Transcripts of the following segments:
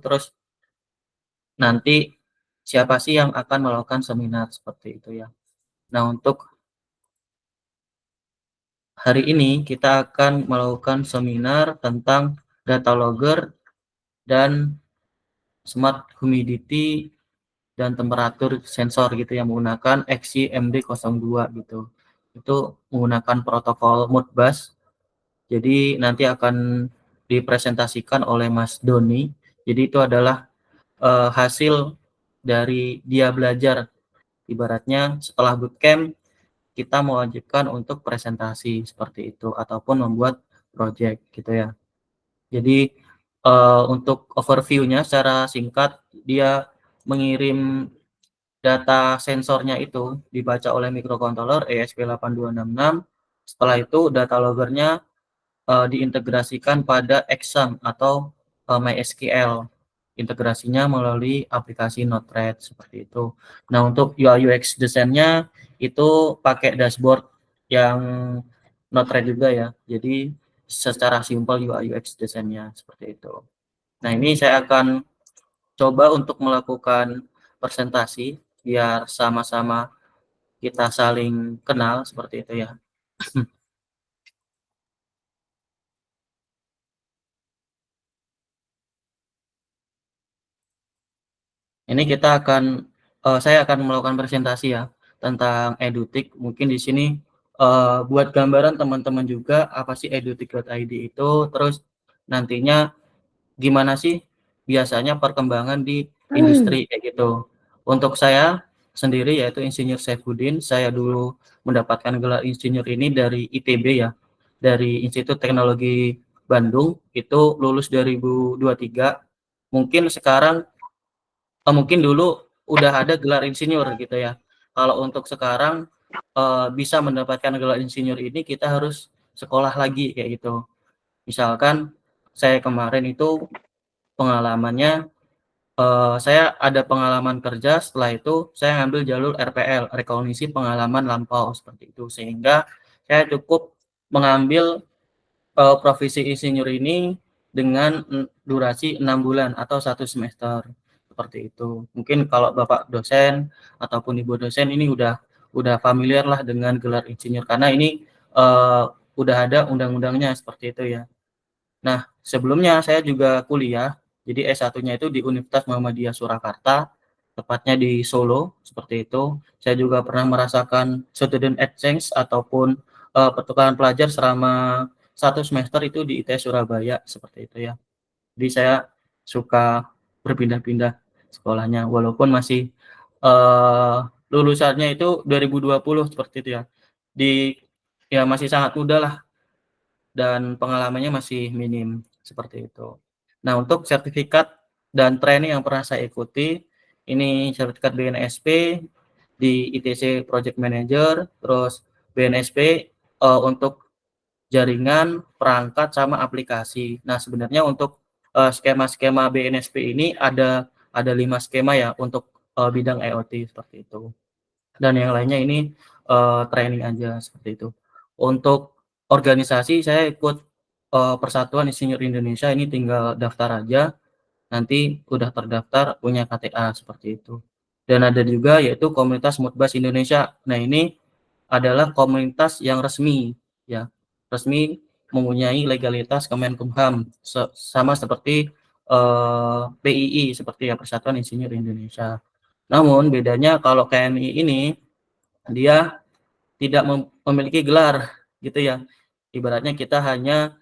terus nanti siapa sih yang akan melakukan seminar seperti itu ya. Nah, untuk hari ini kita akan melakukan seminar tentang data logger dan smart humidity dan temperatur sensor gitu yang menggunakan XY-MD02 gitu. Itu menggunakan protokol Modbus. Jadi nanti akan dipresentasikan oleh Mas Doni. Jadi itu adalah hasil dari dia belajar. Ibaratnya setelah bootcamp kita mewajibkan untuk presentasi seperti itu ataupun membuat project gitu ya. Jadi untuk overview-nya secara singkat dia mengirim data sensornya itu dibaca oleh microcontroller ESP8266. Setelah itu data loggernya diintegrasikan pada Exam atau MySQL. Integrasinya melalui aplikasi Node-RED seperti itu. Nah, untuk UI UX desainnya itu pakai dashboard yang Node-RED juga ya. Jadi secara simpel UI UX desainnya seperti itu. Nah, ini saya akan coba untuk melakukan presentasi biar sama-sama kita saling kenal seperti itu ya. Ini saya akan melakukan presentasi ya tentang Edutik. Mungkin di sini buat gambaran teman-teman juga apa sih edutik.id itu, terus nantinya gimana sih biasanya perkembangan di industri kayak gitu. Untuk saya sendiri yaitu Insinyur Saifuddin, saya dulu mendapatkan gelar insinyur ini dari ITB ya, dari Institut Teknologi Bandung, itu lulus 2023. Mungkin sekarang mungkin dulu udah ada gelar insinyur gitu ya. Kalau untuk sekarang bisa mendapatkan gelar insinyur ini kita harus sekolah lagi kayak gitu. Misalkan saya kemarin itu pengalamannya saya ada pengalaman kerja, setelah itu saya ngambil jalur RPL, rekognisi pengalaman lampau seperti itu. Sehingga saya cukup mengambil profesi insinyur ini dengan durasi 6 bulan atau 1 semester, seperti itu. Mungkin kalau Bapak dosen ataupun Ibu dosen ini udah familiar lah dengan gelar insinyur karena ini udah ada undang-undangnya seperti itu ya. Nah, sebelumnya saya juga kuliah, jadi S1-nya itu di Universitas Muhammadiyah Surakarta, tepatnya di Solo, seperti itu. Saya juga pernah merasakan student exchange ataupun pertukaran pelajar selama 1 semester itu di ITS Surabaya, seperti itu ya. Jadi saya suka berpindah-pindah sekolahnya, walaupun masih lulusannya itu 2020 seperti itu ya. Ya masih sangat muda lah dan pengalamannya masih minim, seperti itu. Nah, untuk sertifikat dan training yang pernah saya ikuti, ini sertifikat BNSP di ITC Project Manager, terus BNSP untuk jaringan, perangkat, sama aplikasi. Nah, sebenarnya untuk skema-skema BNSP ini ada 5 skema ya untuk bidang IoT seperti itu. Dan yang lainnya ini training aja seperti itu. Untuk organisasi saya ikut Persatuan Insinyur Indonesia, ini tinggal daftar aja, nanti udah terdaftar punya KTA seperti itu. Dan ada juga yaitu komunitas Modbus Indonesia. Nah, ini adalah komunitas yang resmi ya, resmi mempunyai legalitas Kemenkumham sama seperti PII seperti ya Persatuan Insinyur Indonesia. Namun bedanya kalau KMI ini dia tidak memiliki gelar gitu ya. Ibaratnya kita hanya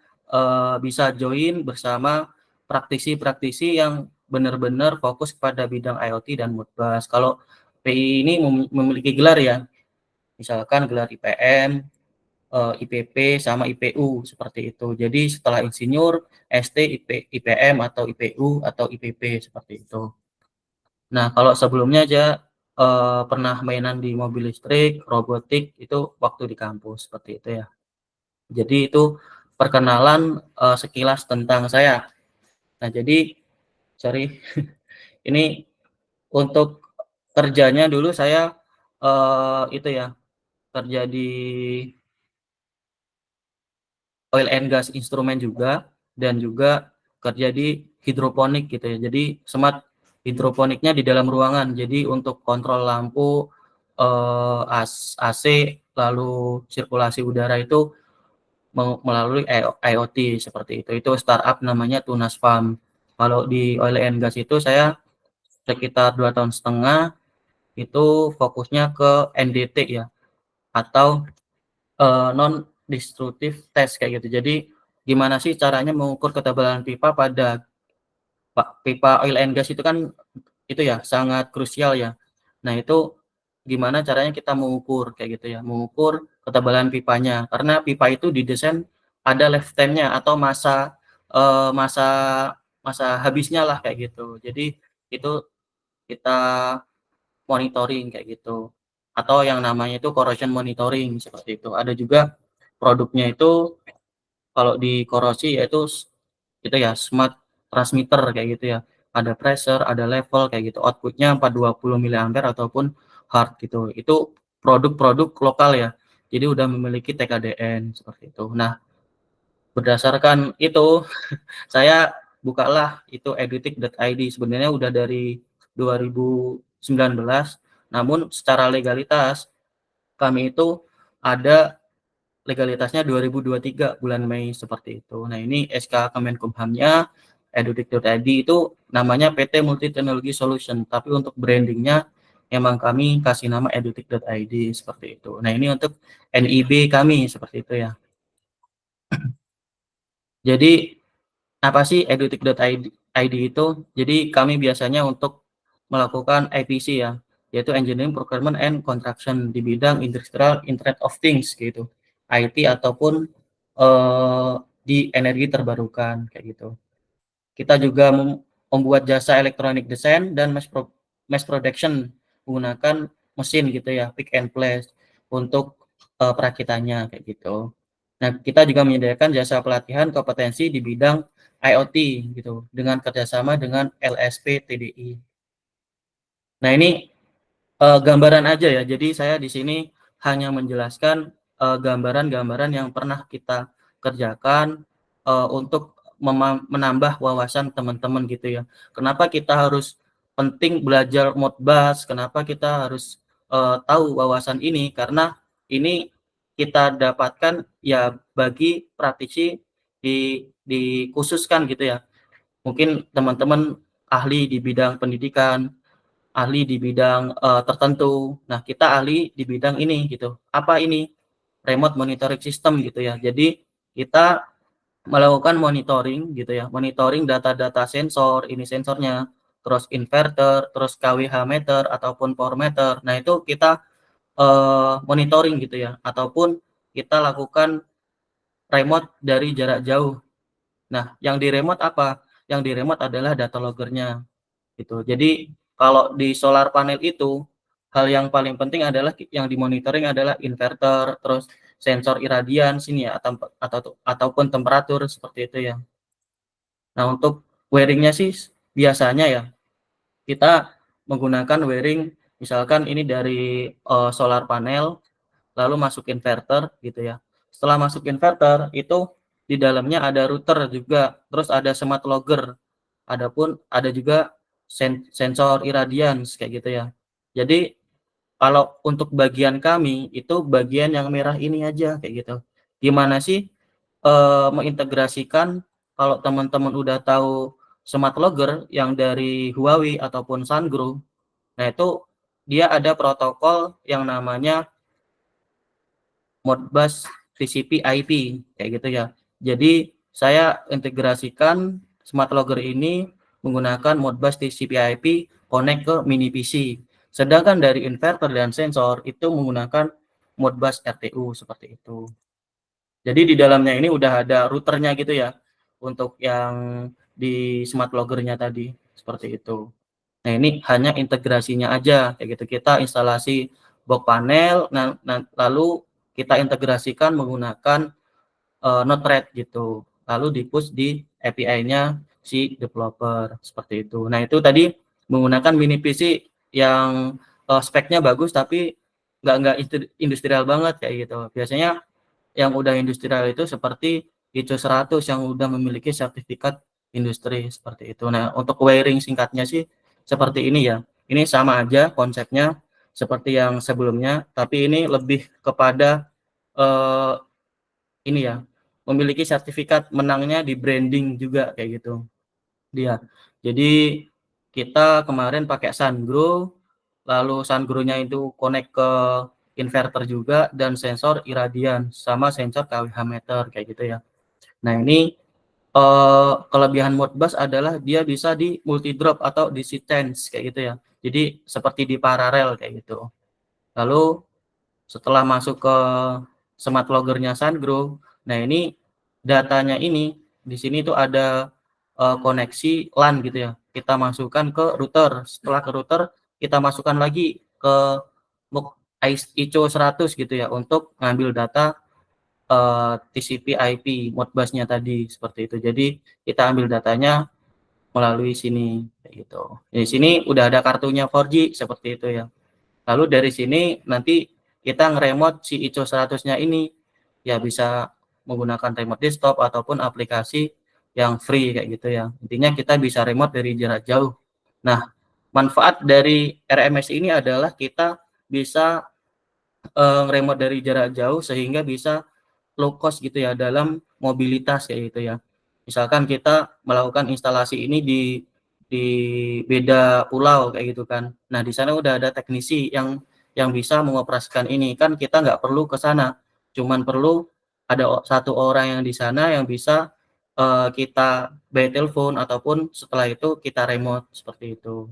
bisa join bersama praktisi-praktisi yang benar-benar fokus pada bidang IoT dan Modbus. Kalau PI ini memiliki gelar ya, misalkan gelar IPM, IPP sama IPU seperti itu. Jadi setelah insinyur, ST, IPM atau IPU atau IPP seperti itu. Nah, kalau sebelumnya aja pernah mainan di mobil listrik, robotik itu waktu di kampus seperti itu ya. Jadi itu perkenalan sekilas tentang saya. Nah, jadi sorry ini untuk kerjanya dulu saya itu ya kerja di oil and gas instrumen juga dan juga kerja di hidroponik gitu ya. Jadi smart hidroponiknya di dalam ruangan. Jadi untuk kontrol lampu, AC, lalu sirkulasi udara itu melalui IoT seperti itu. Itu startup namanya Tunas Farm. Kalau di oil and gas itu saya sekitar 2,5 tahun itu fokusnya ke NDT ya, atau non destructive test kayak gitu. Jadi gimana sih caranya mengukur ketebalan pipa pada pipa oil and gas itu kan itu ya sangat krusial ya. Nah, itu gimana caranya kita mengukur kayak gitu ya, mengukur ketebalan pipanya. Karena pipa itu didesain ada lifetime-nya atau masa masa habisnya lah kayak gitu. Jadi itu kita monitoring kayak gitu. Atau yang namanya itu corrosion monitoring seperti itu. Ada juga produknya itu kalau di korosi yaitu itu ya smart transmitter kayak gitu ya. Ada pressure, ada level kayak gitu. Outputnya 420 miliampere ataupun hard gitu. Itu produk-produk lokal ya. Jadi udah memiliki TKDN seperti itu. Nah, berdasarkan itu saya bukalah itu edutik.id. Sebenarnya udah dari 2019, namun secara legalitas kami itu ada legalitasnya 2023 bulan Mei seperti itu. Nah, ini SK Kemenkumhamnya edutik.id itu namanya PT Multi Technology Solution, tapi untuk brandingnya emang kami kasih nama edutik.id seperti itu. Nah, ini untuk NIB kami seperti itu ya. Jadi apa sih edutik.id itu? Jadi kami biasanya untuk melakukan IPC ya, yaitu Engineering Procurement and Construction di bidang Industrial Internet of Things gitu, IT ataupun di energi terbarukan kayak gitu. Kita juga membuat jasa electronic design dan mass production menggunakan mesin gitu ya, pick and place untuk perakitannya kayak gitu. Nah, kita juga menyediakan jasa pelatihan kompetensi di bidang IoT gitu dengan kerjasama dengan LSP TDI. Nah, ini gambaran aja ya. Jadi saya di sini hanya menjelaskan gambaran-gambaran yang pernah kita kerjakan untuk menambah wawasan teman-teman gitu ya. Kenapa kita harus penting belajar Modbus? Kenapa kita harus tahu wawasan ini? Karena ini kita dapatkan ya bagi praktisi dikhususkan gitu ya. Mungkin teman-teman ahli di bidang pendidikan, ahli di bidang tertentu. Nah, kita ahli di bidang ini gitu. Apa ini? Remote monitoring system gitu ya. Jadi kita melakukan monitoring gitu ya. Monitoring data-data sensor, ini sensornya, terus inverter, terus KWH meter ataupun power meter. Nah, itu kita monitoring gitu ya. Ataupun kita lakukan remote dari jarak jauh. Nah, yang di remote apa? Yang di remote adalah data loggernya gitu. Jadi kalau di solar panel itu hal yang paling penting adalah yang dimonitoring adalah inverter, terus sensor iradian sini ya ataupun temperatur seperti itu ya. Nah, untuk wiringnya sih biasanya ya kita menggunakan wiring misalkan ini dari solar panel lalu masuk inverter gitu ya. Setelah masuk inverter itu di dalamnya ada router juga, terus ada smart logger. Adapun ada juga sensor irradiance kayak gitu ya. Jadi kalau untuk bagian kami itu bagian yang merah ini aja kayak gitu. Gimana sih mengintegrasikan kalau teman-teman udah tahu smart logger yang dari Huawei ataupun Sungrow. Nah, itu dia ada protokol yang namanya Modbus TCP IP kayak gitu ya. Jadi saya integrasikan smart logger ini menggunakan Modbus TCP IP connect ke mini PC. Sedangkan dari inverter dan sensor itu menggunakan Modbus RTU seperti itu. Jadi di dalamnya ini udah ada routernya gitu ya untuk yang di smart loggernya tadi seperti itu. Nah, ini hanya integrasinya aja kayak gitu. Kita instalasi box panel, lalu kita integrasikan menggunakan Node-RED gitu. Lalu di-push di API-nya si developer seperti itu. Nah, itu tadi menggunakan mini PC yang speknya bagus tapi nggak industrial banget kayak gitu. Biasanya yang udah industrial itu seperti ISO 100 yang udah memiliki sertifikat industri seperti itu. Nah, untuk wiring singkatnya sih seperti ini ya. Ini sama aja konsepnya seperti yang sebelumnya, tapi ini lebih kepada eh, ini ya, memiliki sertifikat menangnya di branding juga kayak gitu dia. Jadi kita kemarin pakai Sungrow, lalu Sungrow-nya itu connect ke inverter juga dan sensor iradian sama sensor kWh meter kayak gitu ya. Nah, ini kelebihan Modbus adalah dia bisa di multi drop atau DC change kayak gitu ya. Jadi seperti di paralel kayak gitu. Lalu setelah masuk ke smart logger-nya Sungrow, nah ini datanya ini di sini tuh ada koneksi LAN gitu ya. Kita masukkan ke router. Setelah ke router, kita masukkan lagi ke MUX ISO 100 gitu ya untuk ngambil data TCP/IP Modbus-nya tadi seperti itu. Jadi kita ambil datanya melalui sini kayak gitu. Di sini udah ada kartunya 4G seperti itu ya. Lalu dari sini nanti kita nge-remote si ISO 100-nya ini ya bisa menggunakan remote desktop ataupun aplikasi yang free kayak gitu ya. Intinya kita bisa remote dari jarak jauh. Nah, manfaat dari RMS ini adalah kita bisa nge-remote dari jarak jauh sehingga bisa low cost gitu ya dalam mobilitas kayak gitu ya. Misalkan kita melakukan instalasi ini di beda pulau kayak gitu kan. Nah, di sana udah ada teknisi yang bisa mengoperasikan ini. Kan kita nggak perlu ke sana, cuman perlu ada satu orang yang di sana yang bisa kita by telepon ataupun setelah itu kita remote seperti itu.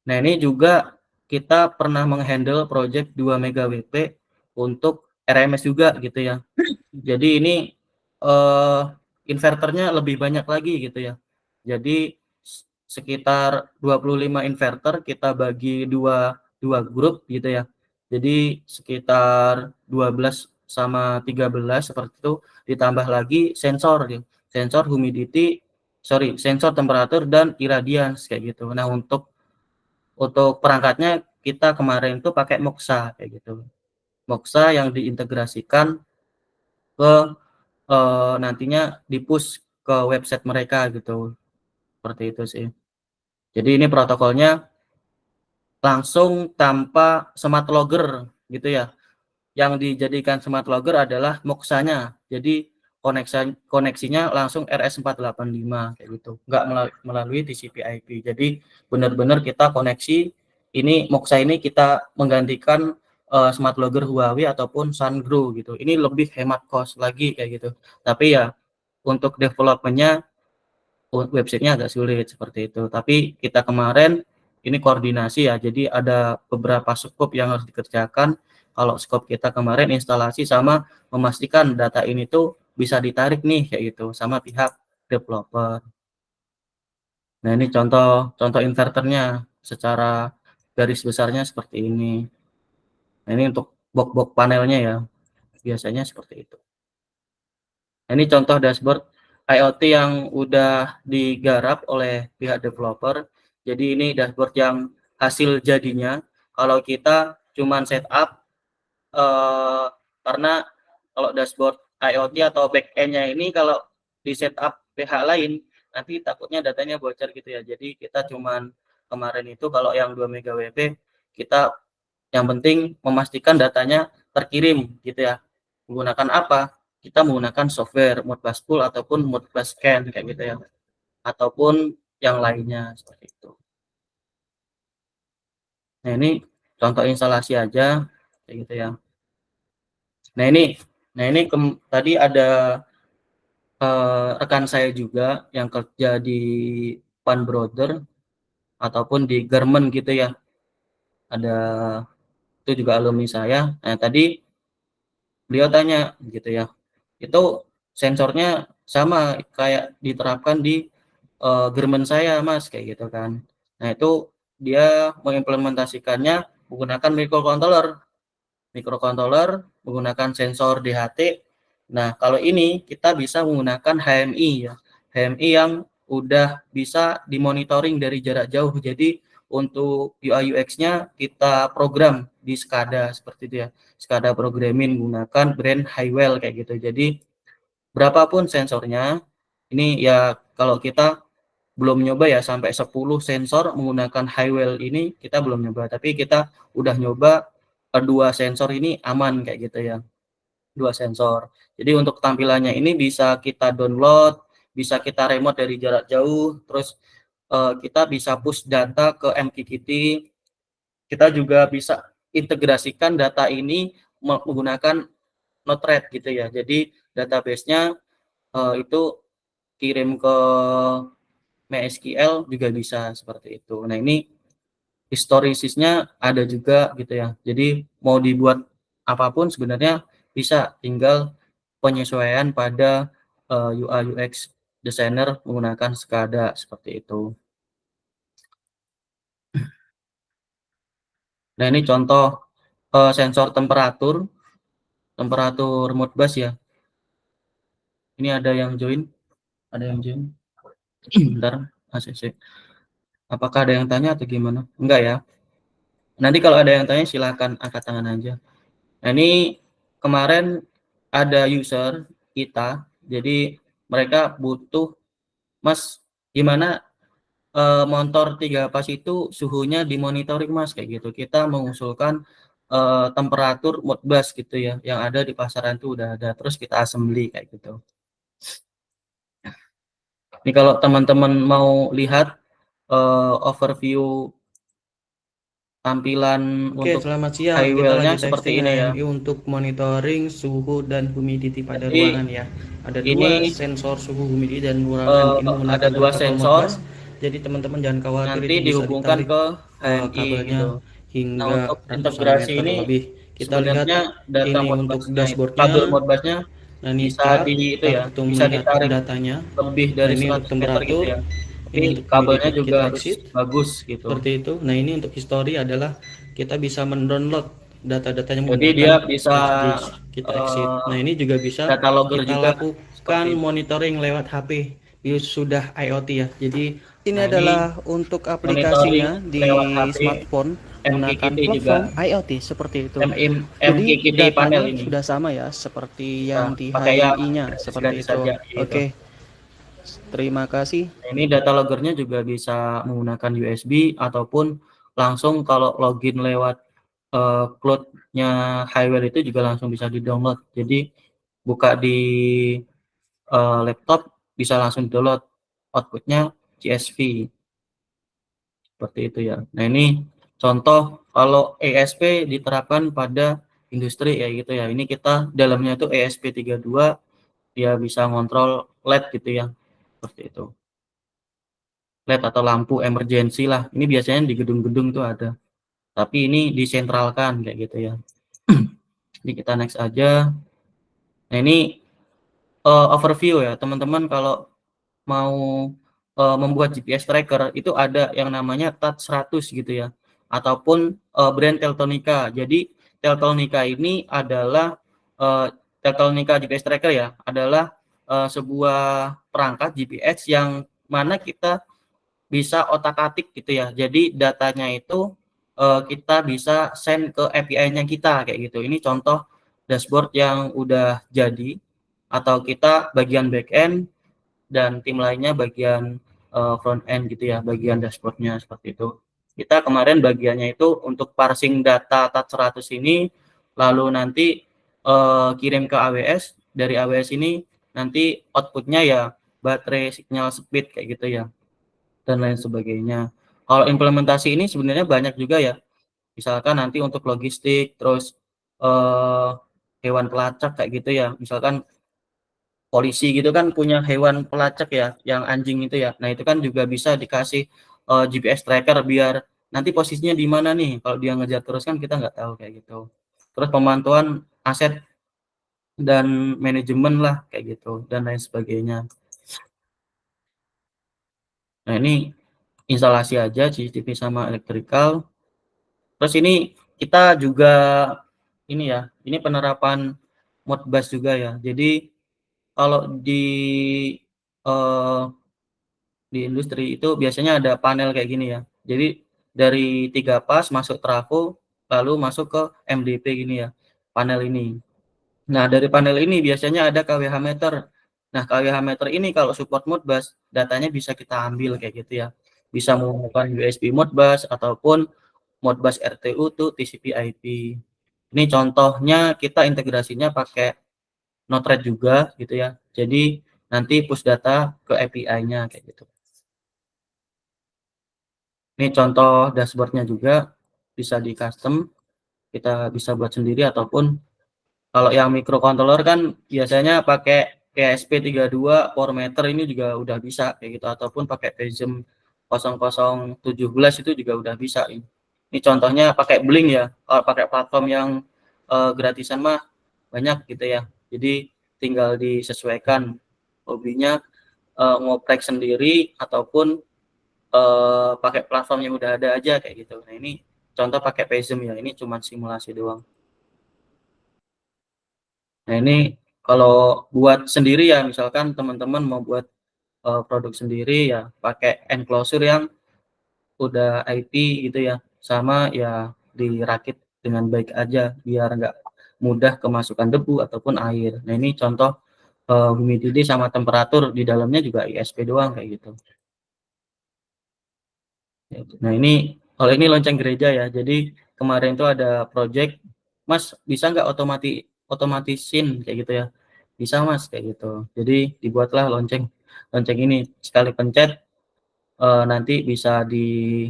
Nah, ini juga kita pernah menghandle project 2 mega WP untuk RMS juga gitu ya. Jadi ini eh, inverternya lebih banyak lagi gitu ya. Jadi sekitar 25 inverter kita bagi dua grup gitu ya. Jadi sekitar 12 sama 13 seperti itu, ditambah lagi sensor ya. Sensor humidity, sensor temperatur dan irradiance kayak gitu. Nah, untuk perangkatnya kita kemarin tuh pakai Moxa kayak gitu. Moxa yang diintegrasikan ke nantinya di-push ke website mereka gitu, seperti itu sih. Jadi ini protokolnya langsung tanpa smart logger gitu ya. Yang dijadikan smart logger adalah Moxa-nya. Jadi koneksinya langsung RS485 kayak gitu, nggak melalui TCP/IP. Jadi benar-benar kita koneksi ini Moxa ini kita menggantikan smart logger Huawei ataupun Sungrow gitu. Ini lebih hemat cost lagi kayak gitu. Tapi ya untuk development-nya websitenya agak sulit seperti itu. Tapi kita kemarin ini koordinasi ya, jadi ada beberapa skop yang harus dikerjakan. Kalau skop kita kemarin instalasi sama memastikan data ini tuh bisa ditarik nih kayak gitu sama pihak developer. Nah, ini contoh inverternya secara garis besarnya seperti ini. Nah, ini untuk box-box panelnya ya, biasanya seperti itu. Nah, ini contoh dashboard IoT yang udah digarap oleh pihak developer. Jadi ini dashboard yang hasil jadinya. Kalau kita cuman setup karena kalau dashboard IoT atau backend-nya ini kalau di setup pihak lain nanti takutnya datanya bocor gitu ya. Jadi kita cuman kemarin itu kalau yang 2 mega WP kita yang penting memastikan datanya terkirim gitu ya. Menggunakan apa? Kita menggunakan software Modbus Pool ataupun Modbus Scan kayak gitu ya. Ataupun yang lainnya seperti itu. Nah, ini contoh instalasi aja kayak gitu ya. Nah, ini tadi ada rekan saya juga yang kerja di Pan Brother ataupun di Garment gitu ya. Ada itu juga alumni saya. Nah, tadi beliau tanya gitu ya. Itu sensornya sama kayak diterapkan di Garment saya, Mas, kayak gitu kan. Nah, itu dia mengimplementasikannya menggunakan microcontroller menggunakan sensor DHT. Nah, kalau ini kita bisa menggunakan HMI ya. HMI yang udah bisa dimonitoring dari jarak jauh. Jadi untuk UI UX-nya kita program di SCADA seperti itu ya. SCADA programming menggunakan brand Honeywell kayak gitu. Jadi berapapun sensornya, ini ya kalau kita belum nyoba ya sampai 10 sensor menggunakan Highwell ini kita belum nyoba, tapi kita udah nyoba 2 sensor ini aman kayak gitu ya, 2 sensor. Jadi untuk tampilannya ini bisa kita download, bisa kita remote dari jarak jauh, terus kita bisa push data ke MQTT, kita juga bisa integrasikan data ini menggunakan Node-RED gitu ya. Jadi database-nya itu kirim ke MySQL juga bisa seperti itu. Nah, ini historisisnya ada juga gitu ya. Jadi mau dibuat apapun sebenarnya bisa, tinggal penyesuaian pada UI UX designer menggunakan SCADA seperti itu. Nah, ini contoh sensor temperatur Modbus ya. Ini ada yang join, bentar, ACC. Apakah ada yang tanya atau gimana? Enggak ya. Nanti kalau ada yang tanya silahkan angkat tangan aja. Nah, ini kemarin ada user kita, jadi mereka butuh, Mas, gimana motor 3 pas itu suhunya dimonitoring Mas, kayak gitu. Kita mengusulkan temperatur Modbus gitu ya, yang ada di pasaran itu udah ada, terus kita assembly kayak gitu. Ini kalau teman-teman mau lihat overview tampilan Oke, untuk selamat siang. Kita Highwell-nya lagi seperti testing ini ya. HMI untuk monitoring suhu dan humidity pada Jadi ruangan ya. Ada ini dua sensor suhu humidity dan ruangan. Ini ada menggunakan 2 protokol sensor, Modbus. Jadi teman-teman jangan khawatir, nanti itu bisa dihubungkan ditarik ke HMI gitu. kabelnya Nah, hingga untuk ratusan integrasi meter ini lebih. Kita lihat sebenarnya data ini untuk Modbus-nya itu, kabel dashboardnya. Modbus-nya Nah, ini bisa start. di itu Kita ya, butuh bisa melihat ditarik datanya. lebih Nah, dari ini untuk 100 meter gitu temperatur. ya. Tapi Ini untuk kabelnya humidity. juga Kita harus exit. bagus gitu. Seperti itu. Nah, ini untuk history adalah kita bisa mendownload data-datanya Jadi menggunakan dia bisa flash disk. Kita exit. eh, Nah, ini juga bisa data logger kita juga lakukan seperti itu. monitoring lewat HP. Ini sudah IoT ya. Jadi ini Nah, ini adalah untuk monitoring aplikasinya di lewat HP smartphone menggunakan MQTT juga, platform IoT seperti itu. Jadi MQTT panel datanya ini sudah sama ya seperti bisa yang di pakai yang HMI-nya seperti ganti itu. saja gitu. Oke, terima kasih. Nah, ini data loggernya juga bisa menggunakan USB ataupun langsung kalau login lewat cloud-nya Highwell itu juga langsung bisa di-download. Jadi buka di laptop bisa langsung download, outputnya CSV seperti itu ya. Nah, ini contoh kalau ESP diterapkan pada industri ya gitu ya. Ini kita dalamnya itu ESP32, dia bisa ngontrol LED gitu ya, seperti itu. LED atau lampu emergency lah. Ini biasanya di gedung-gedung tuh ada. Tapi ini disentralkan kayak gitu ya. Jadi kita next aja. Nah, ini overview ya, teman-teman kalau mau membuat GPS tracker itu ada yang namanya TAT100 gitu ya, ataupun brand Teltonika. Jadi Teltonika ini adalah Teltonika GPS tracker ya, adalah sebuah perangkat GPS yang mana kita bisa otak-atik gitu ya. Jadi datanya itu kita bisa send ke API-nya kita kayak gitu. Ini contoh dashboard yang udah jadi, atau kita bagian back end dan tim lainnya bagian front end gitu ya, bagian dashboardnya seperti itu. Kita kemarin bagiannya itu untuk parsing data TAT100 ini, lalu nanti kirim ke AWS, dari AWS ini nanti outputnya ya baterai, signal speed kayak gitu ya, dan lain sebagainya. Kalau implementasi ini sebenarnya banyak juga ya, misalkan nanti untuk logistik, terus eh, hewan pelacak kayak gitu ya, misalkan polisi gitu kan punya hewan pelacak ya, yang anjing itu ya. Nah, itu kan juga bisa dikasih GPS tracker biar nanti posisinya di mana nih. Kalau dia ngejar terus kan kita nggak tahu kayak gitu. Terus pemantauan aset dan manajemen lah kayak gitu dan lain sebagainya. Nah, ini instalasi aja CCTV sama elektrikal. Terus ini kita juga ini ya, ini penerapan Modbus juga ya. Jadi kalau eh, di industri itu biasanya ada panel kayak gini ya. Jadi dari 3 pas masuk trafo, lalu masuk ke MDP gini ya, panel ini. Nah, dari panel ini biasanya ada KWH meter. Nah, KWH meter ini kalau support Modbus, datanya bisa kita ambil kayak gitu ya. Bisa menggunakan USB Modbus ataupun Modbus RTU to TCP/IP. Ini contohnya kita integrasinya pakai Node-RED juga gitu ya. Jadi nanti push data ke API-nya kayak gitu. Ini contoh dashboard-nya juga bisa di custom, kita bisa buat sendiri ataupun kalau yang microcontroller kan biasanya pakai ESP32 power meter ini juga udah bisa kayak gitu ataupun pakai PHM 0017 itu juga udah bisa ini. Ini contohnya pakai Blink ya. Kalau pakai platform yang gratisan mah banyak gitu ya. Jadi tinggal disesuaikan hobinya ngoprek sendiri ataupun pakai platform yang udah ada aja kayak gitu. Nah, ini contoh pakai PHM ya. Ini cuma simulasi doang. Nah, ini kalau buat sendiri ya, misalkan teman-teman mau buat produk sendiri ya, pakai enclosure yang udah IP gitu ya, sama ya dirakit dengan baik aja biar nggak mudah kemasukan debu ataupun air. Nah, ini contoh humidity sama temperatur di dalamnya juga ISP doang kayak gitu. Nah, ini kalau ini lonceng gereja ya. Jadi kemarin tuh ada project, Mas bisa nggak otomatisin kayak gitu ya? Bisa Mas kayak gitu. Jadi dibuatlah lonceng lonceng ini sekali pencet nanti bisa di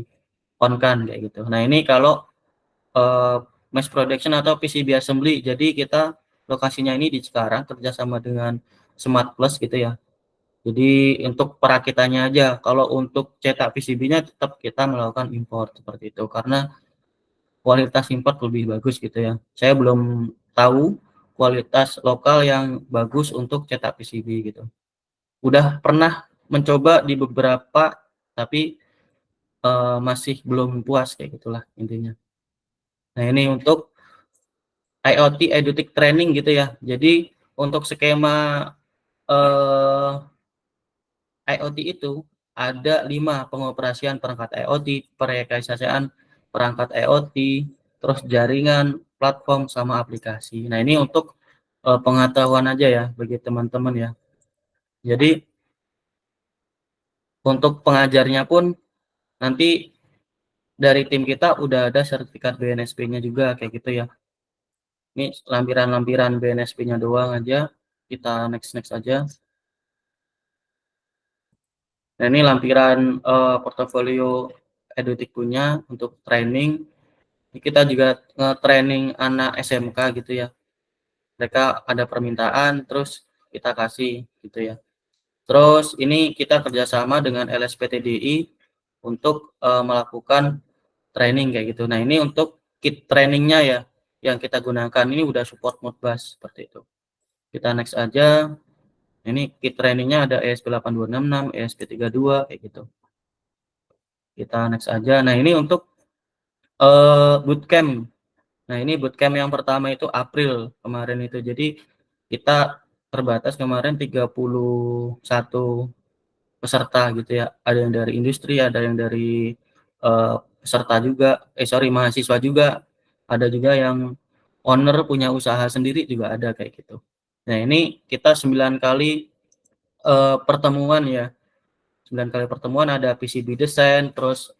on kan kayak gitu. Nah, ini kalau mass production atau PCB assembly. Jadi kita lokasinya ini di Cikarang kerjasama dengan Smart Plus gitu ya. Jadi untuk perakitannya aja, kalau untuk cetak PCB-nya tetap kita melakukan import seperti itu karena kualitas import lebih bagus gitu ya. Saya belum tahu kualitas lokal yang bagus untuk cetak PCB gitu. Udah pernah mencoba di beberapa tapi masih belum puas kayak gitulah intinya. Nah, ini untuk IoT Edutic Training gitu ya. Jadi untuk skema IoT itu ada 5 pengoperasian perangkat IoT, perekayasaan perangkat IoT, terus jaringan, platform, sama aplikasi. Nah, ini untuk pengetahuan aja ya bagi teman-teman ya. Jadi untuk pengajarnya pun nanti dari tim kita udah ada sertifikat BNSP-nya juga kayak gitu ya. Ini lampiran-lampiran BNSP-nya doang aja. Kita next aja. Nah, ini lampiran portofolio Edutik punya untuk training. Kita juga nge-training anak SMK gitu ya. Mereka ada permintaan, terus kita kasih gitu ya. Terus ini kita kerjasama dengan LSPTDI untuk melakukan training kayak gitu. Nah, ini untuk kit trainingnya ya, yang kita gunakan ini udah support Modbus seperti itu. Kita next aja. Ini kit trainingnya ada ESP8266, ESP32 kayak gitu. Kita next aja. Nah, ini untuk bootcamp. Nah, ini bootcamp yang pertama itu April kemarin itu. Jadi kita terbatas kemarin 31 peserta gitu ya. Ada yang dari industri, ada yang dari peserta juga, mahasiswa juga. Ada juga yang owner punya usaha sendiri juga ada kayak gitu. Nah, ini kita 9 kali pertemuan ya. 9 kali pertemuan ada PCB design, terus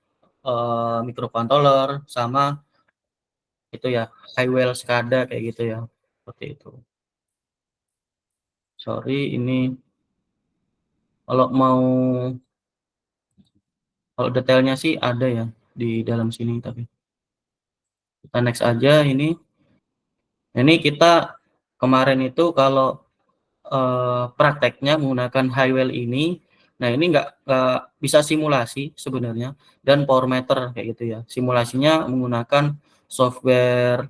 microcontroller sama itu ya Highwell SCADA kayak gitu ya, seperti itu. Sorry ini kalau kalau detailnya sih ada ya di dalam sini, tapi kita next aja ini. Ini kita kemarin itu kalau prakteknya menggunakan Highwell ini, nah ini nggak bisa simulasi sebenarnya dan power meter kayak gitu ya. Simulasinya menggunakan software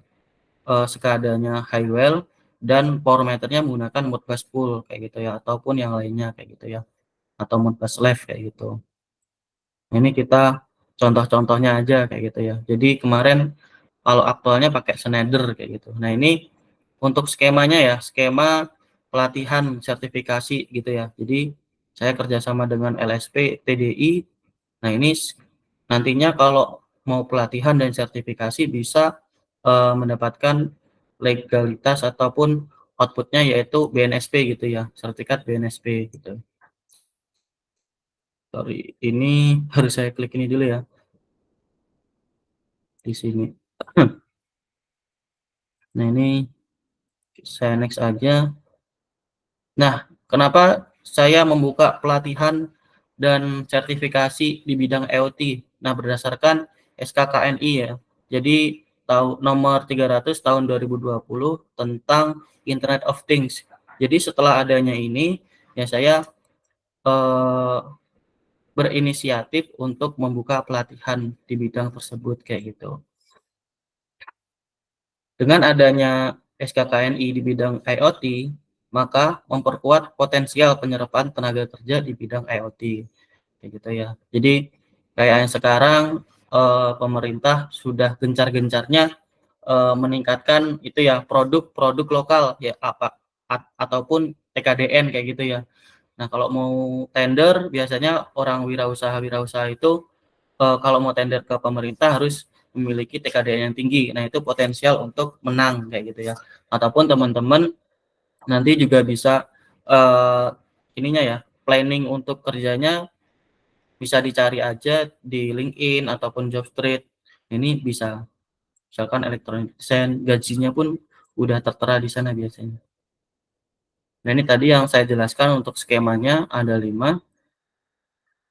SCADA-nya Highwell dan power meternya menggunakan Modbus Pool kayak gitu ya, ataupun yang lainnya kayak gitu ya, atau Modbus Live kayak gitu. Ini kita contoh-contohnya aja kayak gitu ya. Jadi kemarin kalau aktualnya pakai Schneider kayak gitu. Nah, ini untuk skemanya ya, skema pelatihan sertifikasi gitu ya. Jadi saya kerjasama dengan LSP TDI. Nah, ini nantinya kalau mau pelatihan dan sertifikasi bisa mendapatkan legalitas ataupun output-nya yaitu BNSP gitu ya, sertifikat BNSP gitu. Sorry, ini harus saya klik ini dulu ya, di sini. Nah, ini saya next aja. Nah, kenapa saya membuka pelatihan dan sertifikasi di bidang IoT? Nah, berdasarkan SKKNI ya. Jadi nomor 300 tahun 2020 tentang Internet of Things. Jadi setelah adanya ini, ya saya eh, berinisiatif untuk membuka pelatihan di bidang tersebut kayak gitu. Dengan adanya SKKNI di bidang IoT, maka memperkuat potensial penyerapan tenaga kerja di bidang IoT, kayak gitu ya. Jadi kayak yang sekarang pemerintah sudah gencar-gencarnya meningkatkan itu ya produk-produk lokal ya ataupun TKDN kayak gitu ya. Nah, kalau mau tender biasanya orang wirausaha itu kalau mau tender ke pemerintah harus memiliki TKDN yang tinggi. Nah, itu potensial untuk menang kayak gitu ya. Ataupun teman-teman nanti juga bisa ininya ya, planning untuk kerjanya bisa dicari aja di LinkedIn ataupun Jobstreet. Ini bisa misalkan electronic design, gajinya pun udah tertera di sana biasanya. Nah, ini tadi yang saya jelaskan untuk skemanya ada 5.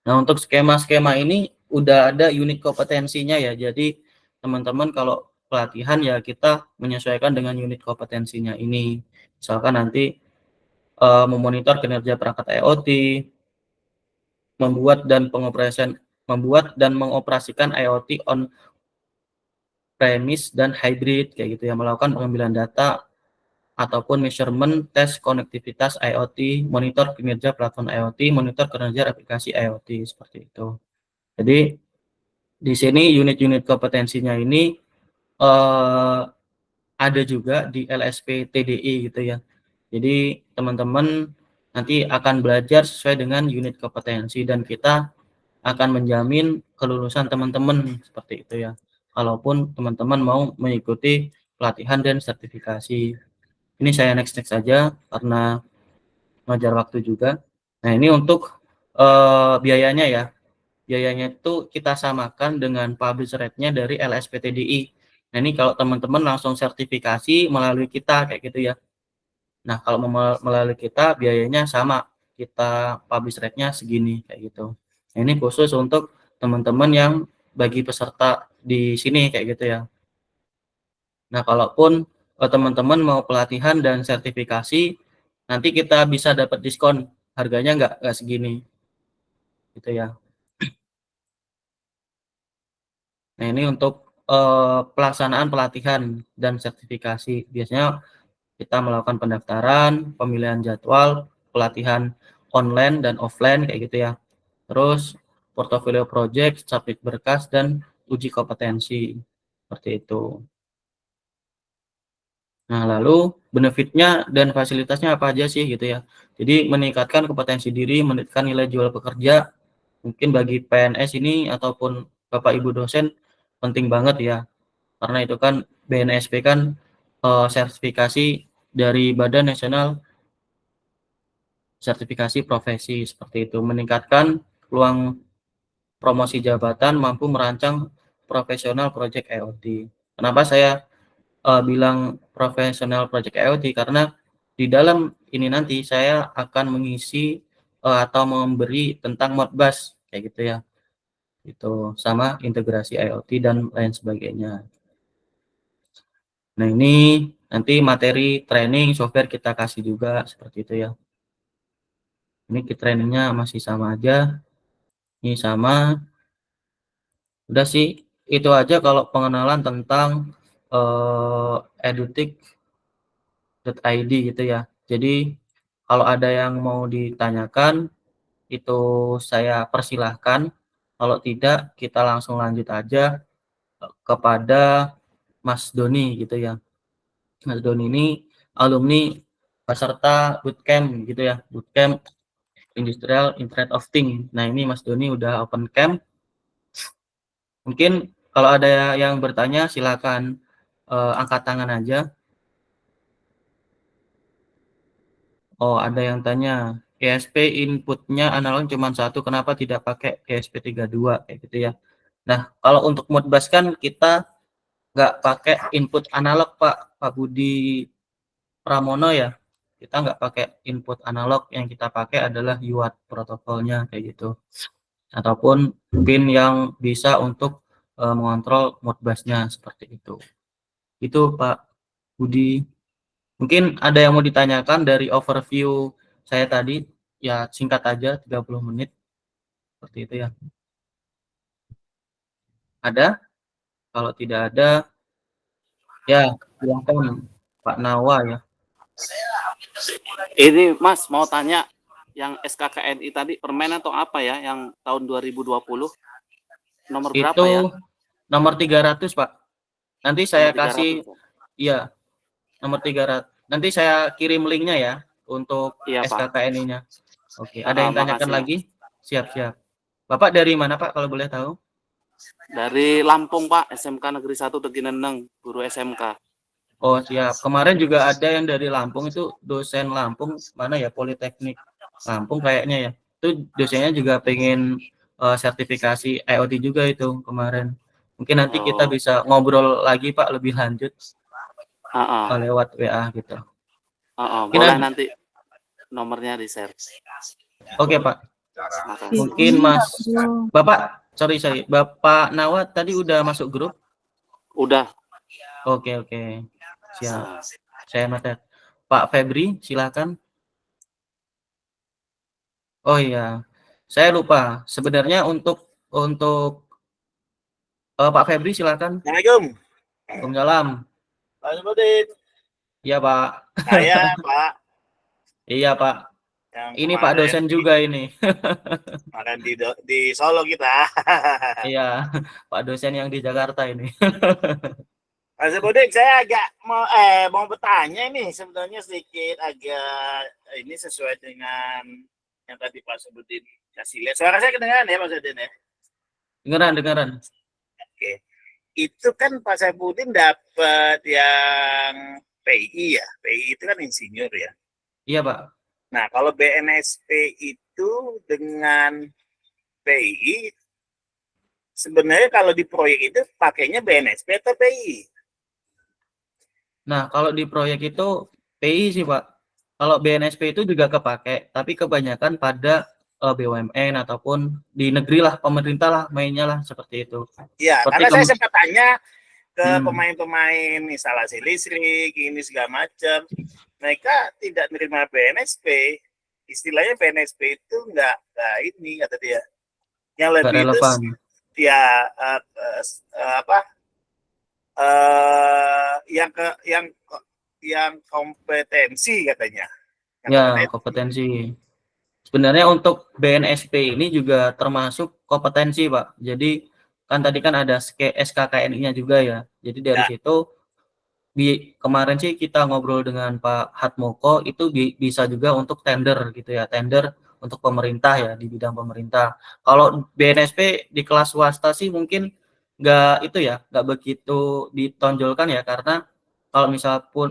Nah, untuk skema-skema ini udah ada unit kompetensinya ya. Jadi teman-teman kalau pelatihan ya kita menyesuaikan dengan unit kompetensinya ini. Misalkan nanti memonitor kinerja perangkat IoT, membuat dan mengoperasikan IoT on premise dan hybrid kayak gitu ya, melakukan pengambilan data ataupun measurement tes konektivitas IoT, monitor kinerja platform IoT, monitor kinerja aplikasi IoT seperti itu. Jadi di sini unit-unit kompetensinya ini ada juga di LSP TDI gitu ya. Jadi teman-teman nanti akan belajar sesuai dengan unit kompetensi dan kita akan menjamin kelulusan teman-teman seperti itu ya. Kalaupun teman-teman mau mengikuti pelatihan dan sertifikasi. Ini saya next saja karena mengajar waktu juga. Nah, ini untuk biayanya ya. Biayanya itu kita samakan dengan publish rate-nya dari LSPTDI. Nah, ini kalau teman-teman langsung sertifikasi melalui kita kayak gitu ya. Nah, kalau melalui kita biayanya sama, kita publish rate-nya segini kayak gitu. Nah, ini khusus untuk teman-teman yang bagi peserta di sini kayak gitu ya. Nah, kalaupun teman-teman mau pelatihan dan sertifikasi, nanti kita bisa dapat diskon, harganya nggak segini, gitu ya. Nah, ini untuk pelaksanaan pelatihan dan sertifikasi. Biasanya kita melakukan pendaftaran, pemilihan jadwal, pelatihan online dan offline kayak gitu ya. Terus portofolio project, submit berkas, dan uji kompetensi. Seperti itu. Nah, lalu benefitnya dan fasilitasnya apa aja sih gitu ya. Jadi meningkatkan kompetensi diri, meningkatkan nilai jual pekerja. Mungkin bagi PNS ini ataupun Bapak Ibu dosen penting banget ya. Karena itu kan BNSP kan sertifikasi dari Badan Nasional Sertifikasi Profesi seperti itu. Meningkatkan peluang promosi jabatan, mampu merancang profesional project IoT. Kenapa saya bilang profesional project IoT karena di dalam ini nanti saya akan mengisi atau memberi tentang Modbus kayak gitu ya. Itu sama integrasi IoT dan lain sebagainya. Nah, ini nanti materi training software kita kasih juga seperti itu ya. Ini trainingnya masih sama aja. Ini sama. Udah sih, itu aja kalau pengenalan tentang edutik.id gitu ya. Jadi kalau ada yang mau ditanyakan itu saya persilahkan. Kalau tidak kita langsung lanjut aja kepada Mas Doni gitu ya. Mas Doni ini alumni peserta bootcamp gitu ya. Bootcamp Industrial Internet of Things. Nah, ini Mas Doni udah open camp. Mungkin kalau ada yang bertanya silakan angkat tangan aja. Oh, ada yang tanya, ESP inputnya analog cuma satu, kenapa tidak pakai ESP32 kayak gitu ya. Nah, kalau untuk Modbus kan kita nggak pakai input analog Pak Budi Pramono ya. Kita nggak pakai input analog, yang kita pakai adalah UART protokolnya kayak gitu. Ataupun pin yang bisa untuk mengontrol Modbusnya seperti itu. Itu Pak Budi. Mungkin ada yang mau ditanyakan dari overview saya tadi, ya singkat aja 30 menit, seperti itu ya. Ada? Kalau tidak ada, ya silakan Pak Nawa ya. Ini Mas mau tanya, yang SKKNI tadi permen atau apa ya yang tahun 2020? Nomor berapa Itu ya? nomor 300 Pak. Nanti saya Nomor 300 kasih, ya nomor 300. Nanti saya kirim linknya ya untuk Iya Pak. SKKNI-nya. Oke, ada yang tanyakan Makasih. lagi? Siap-siap. Bapak dari mana Pak kalau boleh tahu? Dari Lampung Pak, SMK Negeri 1 Tegineneng, guru SMK. Oh siap. Kemarin juga ada yang dari Lampung, itu dosen Lampung, mana ya, Politeknik Lampung kayaknya ya. Itu dosennya juga pengen sertifikasi IoT juga itu kemarin. Mungkin nanti kita bisa ngobrol lagi Pak lebih lanjut lewat WA gitu. Boleh nanti nomornya di share. Oke Pak. Makasih. Mungkin Mas Bapak, sorry Bapak Nawat tadi udah masuk grup? Udah. Oke. Siap. Saya notet. Pak Febri, silakan. Oh iya, saya lupa. Sebenarnya untuk Pak Febri silakan. Assalamualaikum. Waalaikumsalam. Pak Nurdin. Iya Pak. Saya Pak. Iya Pak. Yang ini Pak dosen juga ini. Kemarin di Solo kita. Iya, Pak dosen yang di Jakarta ini. Mas Budik, saya agak mau bertanya ini, sebenarnya sedikit agak ini sesuai dengan yang tadi Pak Sebudin kasih lihat. Suara saya kedengaran ya Pak Sebudin ya? Dengaran. Oke. Itu kan Pak Sebudin dapat yang PI ya. PI itu kan insinyur ya. Iya Pak. Nah, kalau BNSP itu dengan PI, sebenarnya kalau di proyek itu pakainya BNSP atau PI? Nah, kalau di proyek itu PI sih Pak. Kalau BNSP itu juga kepake, tapi kebanyakan pada BUMN ataupun di negeri lah, pemerintah lah mainnya lah seperti itu. Ya, seperti karena saya sempat tanya ke Hmm. pemain-pemain instalasi listrik, ini segala macam, mereka tidak menerima BNSP. Istilahnya BNSP itu nggak ini kata dia. Yang Nggak lebih itu relevan. ya yang kompetensi katanya. Ya, kompetensi. Sebenarnya untuk BNSP ini juga termasuk kompetensi, Pak. Jadi kan tadi kan ada SKKNI-nya juga ya. Jadi dari situ kemarin sih kita ngobrol dengan Pak Hatmoko, itu bisa juga untuk tender gitu ya, tender untuk pemerintah ya, di bidang pemerintah. Kalau BNSP di kelas swasta sih mungkin nggak itu ya, nggak begitu ditonjolkan ya, karena kalau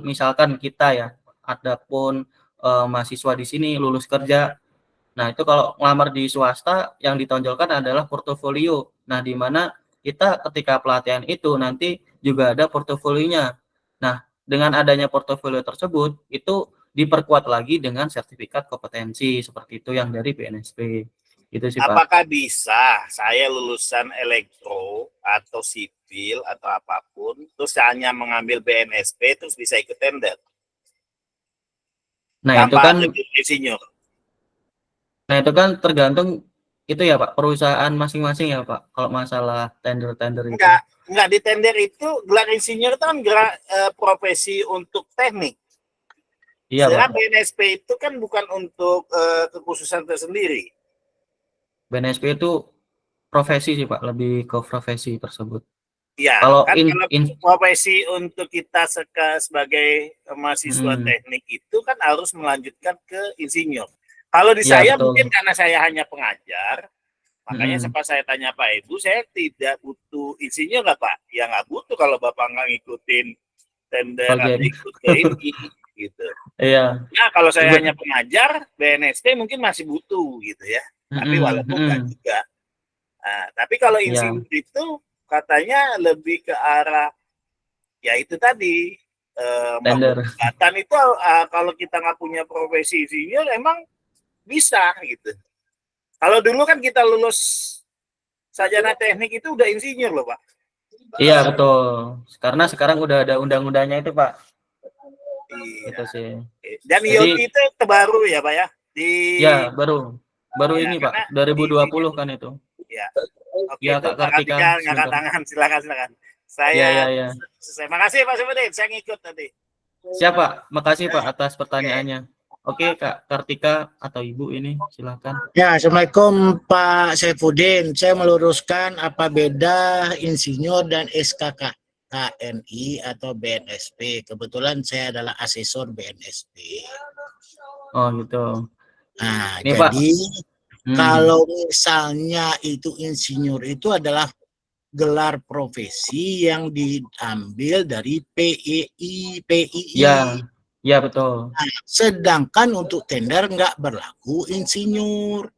misalkan kita ya, ada pun mahasiswa di sini lulus kerja. Nah, itu kalau ngelamar di swasta yang ditonjolkan adalah portofolio. Nah, di mana kita ketika pelatihan itu nanti juga ada portofolionya. Nah, dengan adanya portofolio tersebut itu diperkuat lagi dengan sertifikat kompetensi seperti itu yang dari BNSP. Gitu sih, Pak. Apakah bisa saya lulusan elektro atau sipil atau apapun, terus hanya mengambil BNSP terus bisa ikut tender? Nah, itu kan insinyur. Nah, itu kan tergantung itu ya, Pak, perusahaan masing-masing ya, Pak. Kalau masalah tender-tender itu. Enggak, di tender itu gelar insinyur itu kan gelar profesi untuk teknik. Iya, Pak. BNSP itu kan bukan untuk kekhususan tersendiri. BNSP itu profesi sih, Pak, lebih ke profesi tersebut. Ya, kalau kan kalau profesi untuk kita sebagai mahasiswa teknik itu kan harus melanjutkan ke insinyur. Kalau di saya mungkin karena saya hanya pengajar, makanya sempat saya tanya Pak Ibu, saya tidak butuh insinyur nggak Pak? Ya nggak butuh kalau Bapak nggak ngikutin tender atau ikut ke ini. gitu. Iya. Nah, kalau saya Juga- hanya pengajar, BNSP mungkin masih butuh gitu ya. Tapi walaupun enggak juga. Nah, tapi kalau Iya. insinyur itu katanya lebih ke arah ya itu tadi Tender. pembuatan itu kalau kita nggak punya profesi insinyur emang bisa gitu. Kalau dulu kan kita lulus sarjana teknik itu udah insinyur loh Pak. Iya betul. Karena sekarang udah ada undang-undangnya itu Pak. Iya. Itu sih. Dan Jadi, IoT itu terbaru ya Pak ya. Ya baru Ya, ini karena Pak 2020 kan itu. Ya. Oke, Ya itu Kak Pak Kartika Kartika ngangkat sebentar. tangan. Silakan. Ya Saya ya. selesai. Makasih Pak Syafruddin, saya ngikut tadi. Siapa? Makasih Pak atas Oke. pertanyaannya. Oke Kak Kartika atau Ibu ini silakan. Ya, Assalamualaikum Pak Saifuddin. Saya meluruskan apa beda insinyur dan SKKNI atau BNSP. Kebetulan saya adalah asesor BNSP. Oh gitu. Nah, Ini Pak. jadi kalau misalnya itu insinyur itu adalah gelar profesi yang diambil dari PII. Ya betul. Nah, sedangkan untuk tender nggak berlaku insinyur.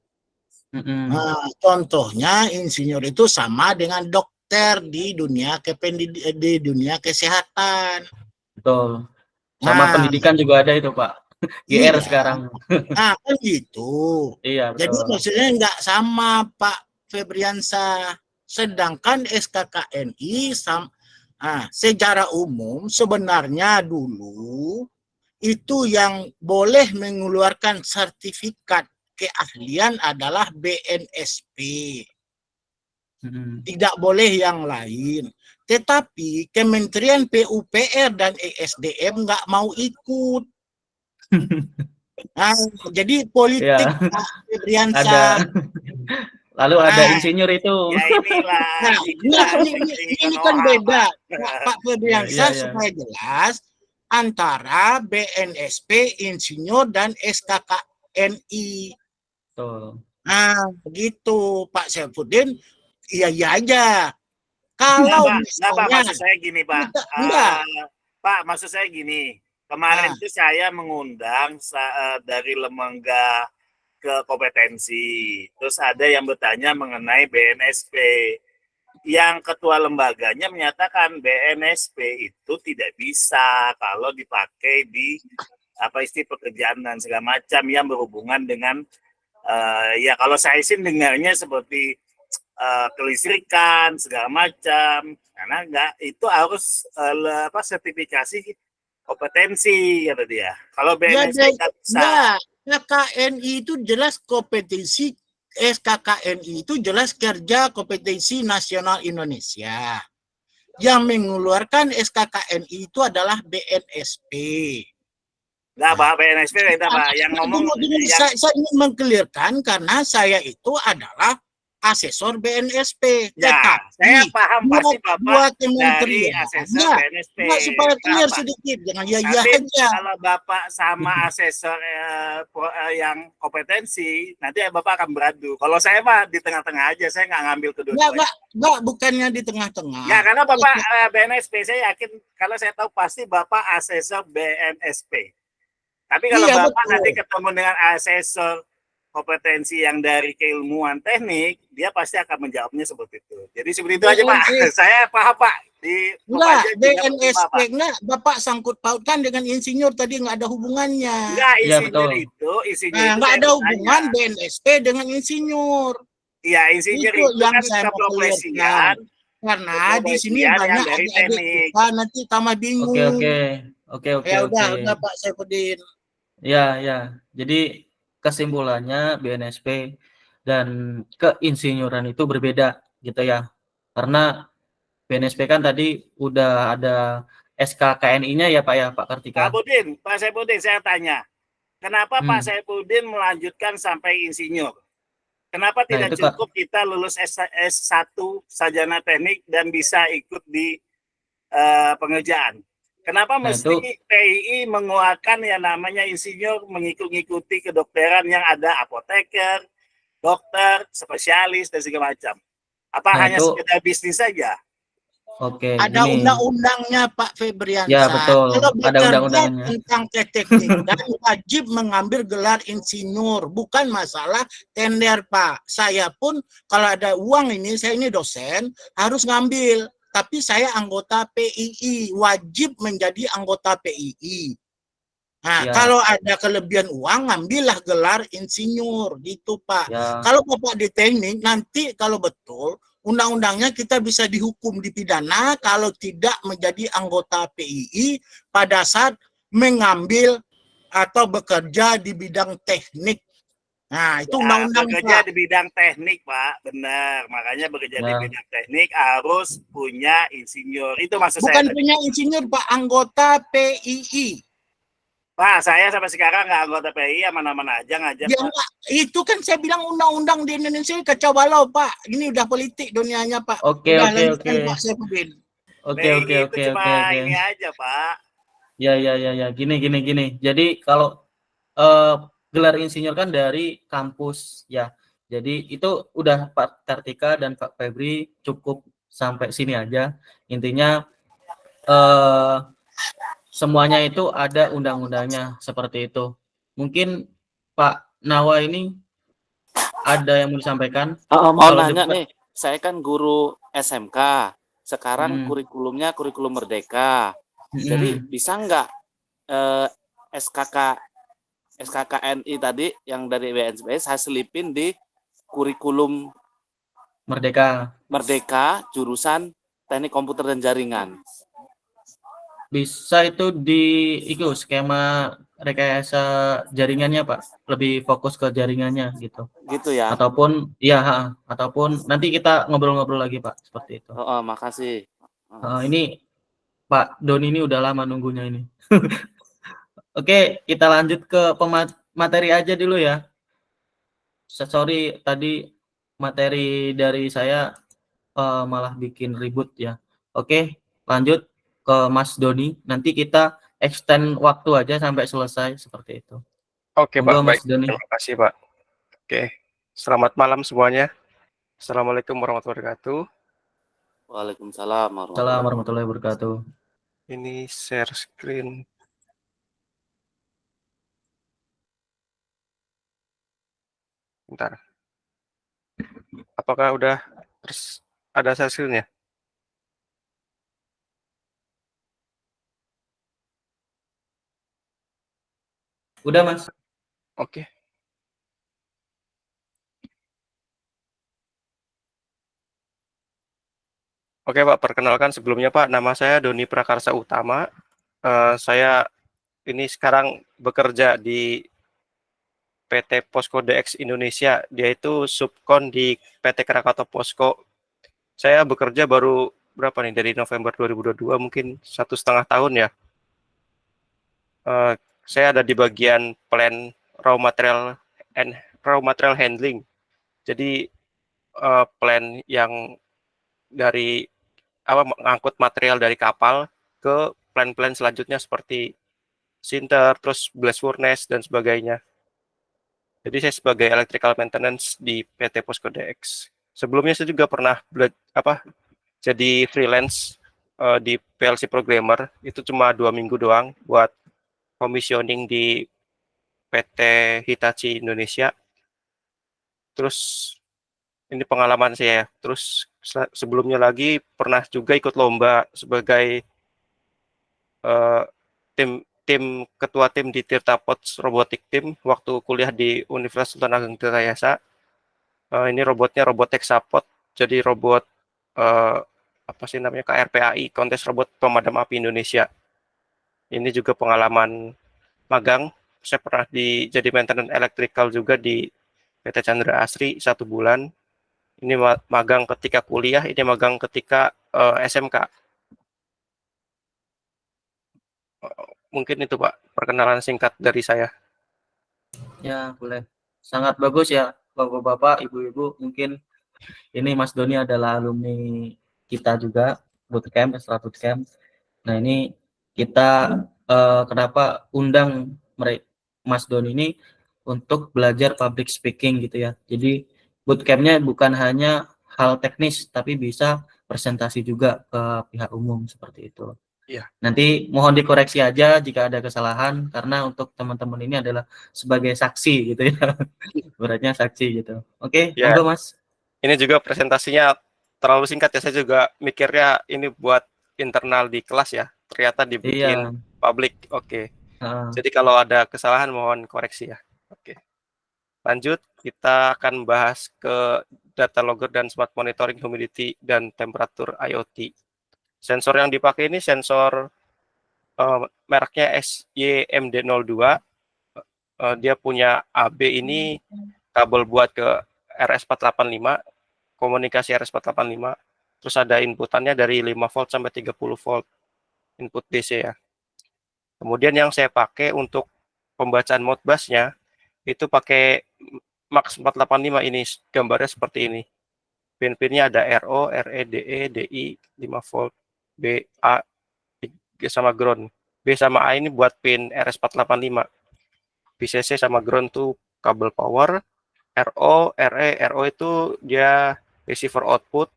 Nah, contohnya insinyur itu sama dengan dokter di dunia kesehatan. Betul. Sama pendidikan juga ada itu Pak. GR iya. sekarang. Nah, kan gitu. Iya betul. Jadi maksudnya nggak sama Pak Febriansyah. Sedangkan SKKNI secara umum sebenarnya dulu itu yang boleh mengeluarkan sertifikat keahlian adalah BNSP. Tidak boleh yang lain. Tetapi Kementerian PUPR dan ESDM nggak mau ikut. Nah, jadi politik Ya. Pak Febriansyah. Lalu ada insinyur itu. Ya inilah. Nah, ini kan beda. Pak Febriansyah Ya. supaya jelas antara BNSP, insinyur, dan SKKNI. Betul. Nah, begitu Pak Saifuddin, iya aja. Kalau Enggak, Pak, maksud saya gini, Pak. Pak, maksud saya gini. Kemarin itu saya mengundang dari lembaga ke kompetensi. Terus ada yang bertanya mengenai BNSP. Yang ketua lembaganya menyatakan BNSP itu tidak bisa kalau dipakai di istilah pekerjaan dan segala macam yang berhubungan dengan ya kalau saya sih dengarnya seperti kelistrikan segala macam. Karena enggak itu harus sertifikasi kompetensi kata dia. Kalau BNSP tidak bisa. KKNI itu jelas kompetensi, SKKNI itu jelas kerja kompetensi nasional Indonesia. Yang mengeluarkan SKKNI itu adalah BNSP. Enggak, Pak, BNSP beda, Pak. Yang ngomong saya ingin mengkelirkan karena saya itu adalah asesor BNSP. Ya, saya paham pasti Bapak dari asesor BNSP. Nah, supaya clear sedikit, jangan iya aja. Kalau Bapak sama asesor yang kompetensi, nanti Bapak akan beradu. Kalau saya Pak di tengah-tengah aja, saya nggak ngambil kedua-duanya. Enggak, bukannya di tengah-tengah. Ya, karena Bapak BNSP, saya yakin kalau saya tahu pasti Bapak asesor BNSP. Tapi kalau Bapak nanti ketemu dengan asesor kompetensi yang dari keilmuan teknik, dia pasti akan menjawabnya seperti itu. Jadi seperti itu aja Pak. Saya paham Pak. Enggak, BNSP Bapak sangkut pautkan dengan insinyur tadi nggak ada hubungannya. Enggak, insinyur itu nggak ada hubungan BNSP dengan insinyur. Iya, insinyur itu yang kan saya keprofesian. Karena di sini banyak adik-adik kita nanti tambah bingung. Oke. Ya udah Pak Saifuddin. Ya. Jadi kesimpulannya BNSP dan keinsinyuran itu berbeda gitu ya. Karena BNSP kan tadi udah ada SKKNI-nya ya Pak Kartika. Pak Saifuddin saya tanya. Kenapa Pak Saifuddin melanjutkan sampai insinyur? Kenapa tidak cukup kita lulus S1 sarjana teknik dan bisa ikut di pengerjaan? Kenapa mesti PII mengeluarkan yang namanya insinyur mengikuti kedokteran yang ada apoteker, dokter, spesialis dan segala macam? Apa hanya sekedar bisnis saja? Oke, Ada gini. undang-undangnya Pak Ya, Febriansyah. betul. Kalau Ada bekerja undang-undangnya. tentang keteknikan wajib mengambil gelar insinyur, bukan masalah tender Pak. Saya pun kalau ada uang ini, saya ini dosen, harus ngambil. Tapi saya anggota PII, wajib menjadi anggota PII. Nah, Ya, kalau ada kelebihan uang, ngambillah gelar insinyur, gitu Pak. ya. Kalau Bapak di teknik, nanti kalau betul, undang-undangnya kita bisa dihukum dipidana kalau tidak menjadi anggota PII pada saat mengambil atau bekerja di bidang teknik. Nah, itu Ya, undang-undang bekerja Pak. di bidang teknik, Pak. Benar. Makanya bekerja di Ya. bidang teknik harus punya insinyur. Itu maksud saya Bukan tadi. punya insinyur Pak, anggota PII. Pak, saya sampai sekarang nggak anggota PI, aman-aman aja ngajar. Ya Pak. enggak, itu kan saya bilang undang-undang di Indonesia kacau balau Pak. Ini udah politik dunianya Pak. Oke, Udah oke, lanjutkan oke. Pak Saifuddin. Oke, oke, PI itu oke, cuma oke, oke. ini aja, Pak. Ya, ya, ya, ya. Gini. Jadi kalau gelar insinyur kan dari kampus ya. Jadi itu udah Pak Kartika dan Pak Febri cukup sampai sini aja. Intinya semuanya itu ada undang-undangnya seperti itu. Mungkin Pak Nawa ini ada yang mau disampaikan? Mau Kalau nanya debat, nih, saya kan guru SMK, sekarang hmm, kurikulumnya kurikulum merdeka. Jadi hmm, bisa nggak eh, SKKNI tadi yang dari BNSB saya selipin di kurikulum Merdeka. merdeka jurusan teknik komputer dan jaringan. Bisa itu di itu skema rekayasa jaringannya Pak, lebih fokus ke jaringannya gitu. Gitu ya. Ataupun ya, ataupun nanti kita ngobrol-ngobrol lagi Pak seperti itu. Makasih. Ini Pak Doni ini udah lama nunggunya ini. Oke, kita lanjut ke materi aja dulu ya. Sorry tadi materi dari saya malah bikin ribut ya. Oke, lanjut ke Mas Doni. Nanti kita extend waktu aja sampai selesai seperti itu. Oke, Pak. Monggo Mas Baik. Doni. Terima kasih, Pak. Oke. Selamat malam semuanya. Assalamualaikum warahmatullahi wabarakatuh. Waalaikumsalam Assalamualaikum warahmatullahi wabarakatuh. Ini share screen. Bentar. Apakah udah ada share screen-nya? Udah Mas. Oke. Oke, Pak. Perkenalkan sebelumnya, Pak. Nama saya Doni Prakarsa Utama. Saya ini sekarang bekerja di PT Posko DX Indonesia. Dia itu subkon di PT Krakatau Posko. Saya bekerja baru berapa nih, dari November 2022, mungkin 1,5 tahun ya. Saya ada di bagian plan raw material handling. Jadi plan yang dari mengangkut material dari kapal ke plan-plan selanjutnya seperti sinter, terus blast furnace dan sebagainya. Jadi saya sebagai electrical maintenance di PT Posko DX. Sebelumnya saya juga pernah jadi freelance di PLC programmer, itu cuma 2 minggu doang buat commissioning di PT Hitachi Indonesia. Terus ini pengalaman saya. Terus sebelumnya lagi pernah juga ikut lomba sebagai tim ketua tim di Tirta Pots Robotic Team waktu kuliah di Universitas Sultan Ageng Tirtayasa. Ini robotnya robot Hexapod, jadi robot KRPAI, Kontes Robot Pemadam Api Indonesia. Ini juga pengalaman magang. Saya pernah jadi maintenance electrical juga di PT Chandra Asri 1 bulan. Ini magang ketika kuliah, ini magang ketika SMK. Mungkin itu Pak, perkenalan singkat dari saya. Ya, boleh. Sangat bagus ya, Bapak-bapak, Ibu-ibu. Mungkin ini Mas Doni adalah alumni kita juga, bootcamp, setelah bootcamp. Nah, ini kita kenapa undang Mas Doni ini untuk belajar public speaking gitu ya. Jadi bootcampnya bukan hanya hal teknis, tapi bisa presentasi juga ke pihak umum seperti itu. Iya. Nanti mohon dikoreksi aja jika ada kesalahan karena untuk teman-teman ini adalah sebagai saksi gitu ya. Beratnya saksi gitu. Oke, Ya, monggo Mas. ini juga presentasinya terlalu singkat ya. Saya juga mikirnya ini buat internal di kelas ya. Ternyata dibikin Iya. publik. Oke. Heeh. Jadi kalau ada kesalahan mohon koreksi ya. Oke. Lanjut, kita akan bahas ke data logger dan smart monitoring humidity dan temperatur IoT. Sensor yang dipakai ini sensor mereknya SYMD02. Dia punya AB ini kabel buat ke RS485, komunikasi RS485. Terus ada inputannya dari 5 volt sampai 30 volt input DC ya. Kemudian yang saya pakai untuk pembacaan Modbus-nya itu pakai Max 485 ini, gambarnya seperti ini. Pin-pinnya ada RO, RE, DE, DI, 5 volt, B, A, sama ground. B sama A ini buat pin RS485. VCC sama ground tuh kabel power. RO, RE, RO itu dia receiver output.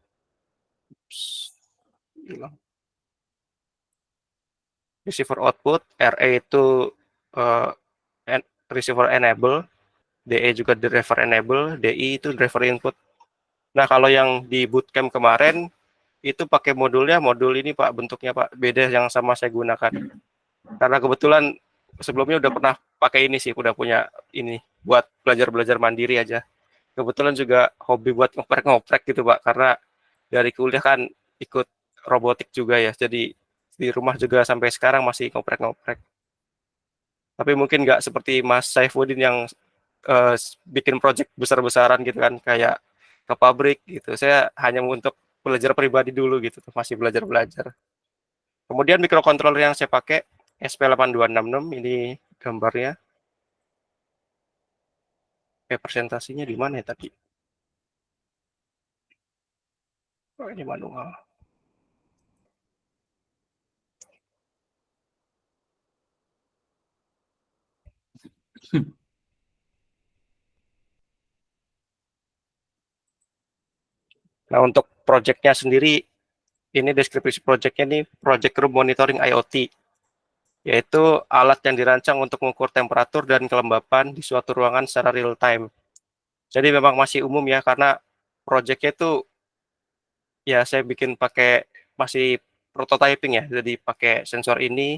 Receiver output, RE itu receiver enable, DE juga driver enable, DI itu driver input. Nah, kalau yang di bootcamp kemarin itu pakai modul ini Pak, bentuknya Pak, beda yang sama saya gunakan. Karena kebetulan sebelumnya udah pernah pakai ini sih, udah punya ini buat belajar-belajar mandiri aja. Kebetulan juga hobi buat ngoprek-ngoprek gitu Pak, karena dari kuliah kan ikut robotik juga ya, jadi di rumah juga sampai sekarang masih ngoprek-ngoprek. Tapi mungkin nggak seperti Mas Saifuddin yang bikin project besar-besaran gitu kan, kayak ke pabrik gitu. Saya hanya untuk belajar pribadi dulu gitu, masih belajar-belajar. Kemudian microcontroller yang saya pakai SP8266, ini gambarnya. Presentasinya di mana ya tadi? Oh, ini manual. Nah, untuk projectnya sendiri, ini deskripsi projectnya nih, project room monitoring IoT, yaitu alat yang dirancang untuk mengukur temperatur dan kelembapan di suatu ruangan secara real time. Jadi memang masih umum ya, karena projectnya itu ya saya bikin pakai masih prototyping ya, jadi pakai sensor ini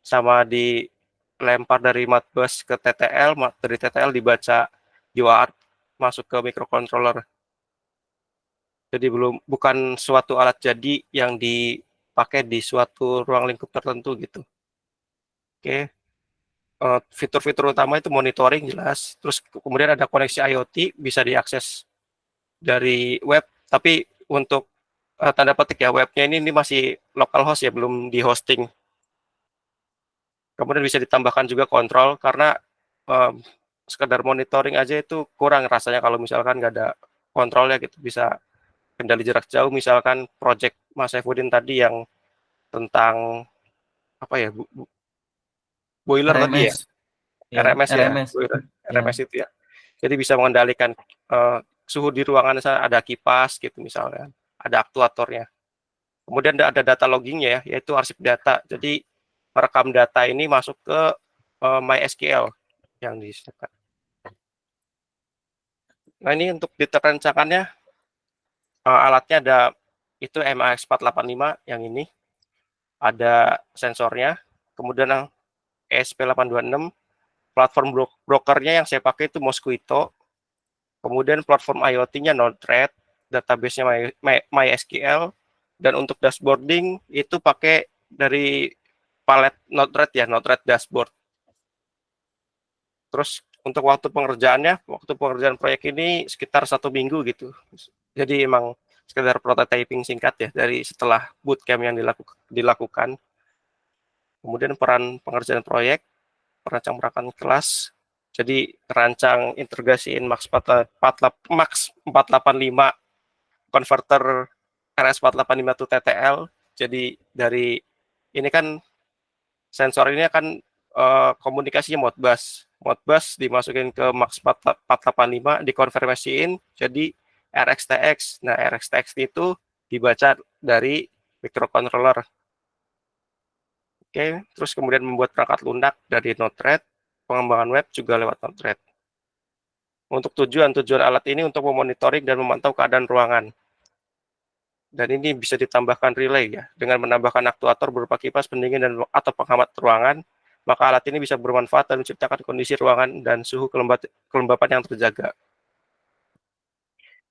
sama dilempar dari Modbus ke TTL, dari TTL dibaca UART masuk ke microcontroller. Jadi bukan suatu alat jadi yang dipakai di suatu ruang lingkup tertentu gitu. Oke. Fitur-fitur utama itu monitoring jelas, terus kemudian ada koneksi IoT bisa diakses dari web, tapi untuk tanda petik ya, webnya ini masih localhost ya, belum di hosting. Kemudian bisa ditambahkan juga kontrol, karena sekedar monitoring aja itu kurang rasanya kalau misalkan nggak ada kontrolnya gitu. Bisa kendali jarak jauh, misalkan project Mas Saifuddin tadi yang tentang apa ya, boiler tadi ya, RMS. Ya, RMS ya, RMS. boiler, Ya. RMS itu ya. Jadi bisa mengendalikan suhu di ruangan, misalnya ada kipas gitu misalnya, ada aktuatornya. Kemudian ada data loggingnya ya, yaitu arsip data. Jadi merekam data ini masuk ke MySQL yang disediakan. Nah, ini untuk diterancakannya, alatnya ada itu MAX485 yang ini, ada sensornya, kemudian yang ESP826, platform brokernya yang saya pakai itu Mosquito, kemudian platform IoT-nya Node-RED, database-nya MySQL, dan untuk dashboarding itu pakai dari palet Node-RED ya, Node-RED dashboard. Terus untuk waktu pengerjaan proyek ini sekitar 1 minggu gitu. Jadi emang sekedar prototyping singkat ya dari setelah bootcamp yang dilakukan. Kemudian peran pengerjaan proyek, perancang perangkat kelas. Jadi merancang integrasiin Max 485 converter RS485 to TTL. Jadi dari ini kan sensor ini akan komunikasinya Modbus dimasukin ke Max 485, dikonfirmasiin jadi RxTX. Nah, RxTX itu dibaca dari microcontroller. Oke, terus kemudian membuat perangkat lunak dari Node-RED, pengembangan web juga lewat Node-RED. Untuk tujuan alat ini untuk memonitoring dan memantau keadaan ruangan. Dan ini bisa ditambahkan relay ya, dengan menambahkan aktuator berupa kipas pendingin dan atau penghambat ruangan, maka alat ini bisa bermanfaat dan menciptakan kondisi ruangan dan suhu kelembapan yang terjaga.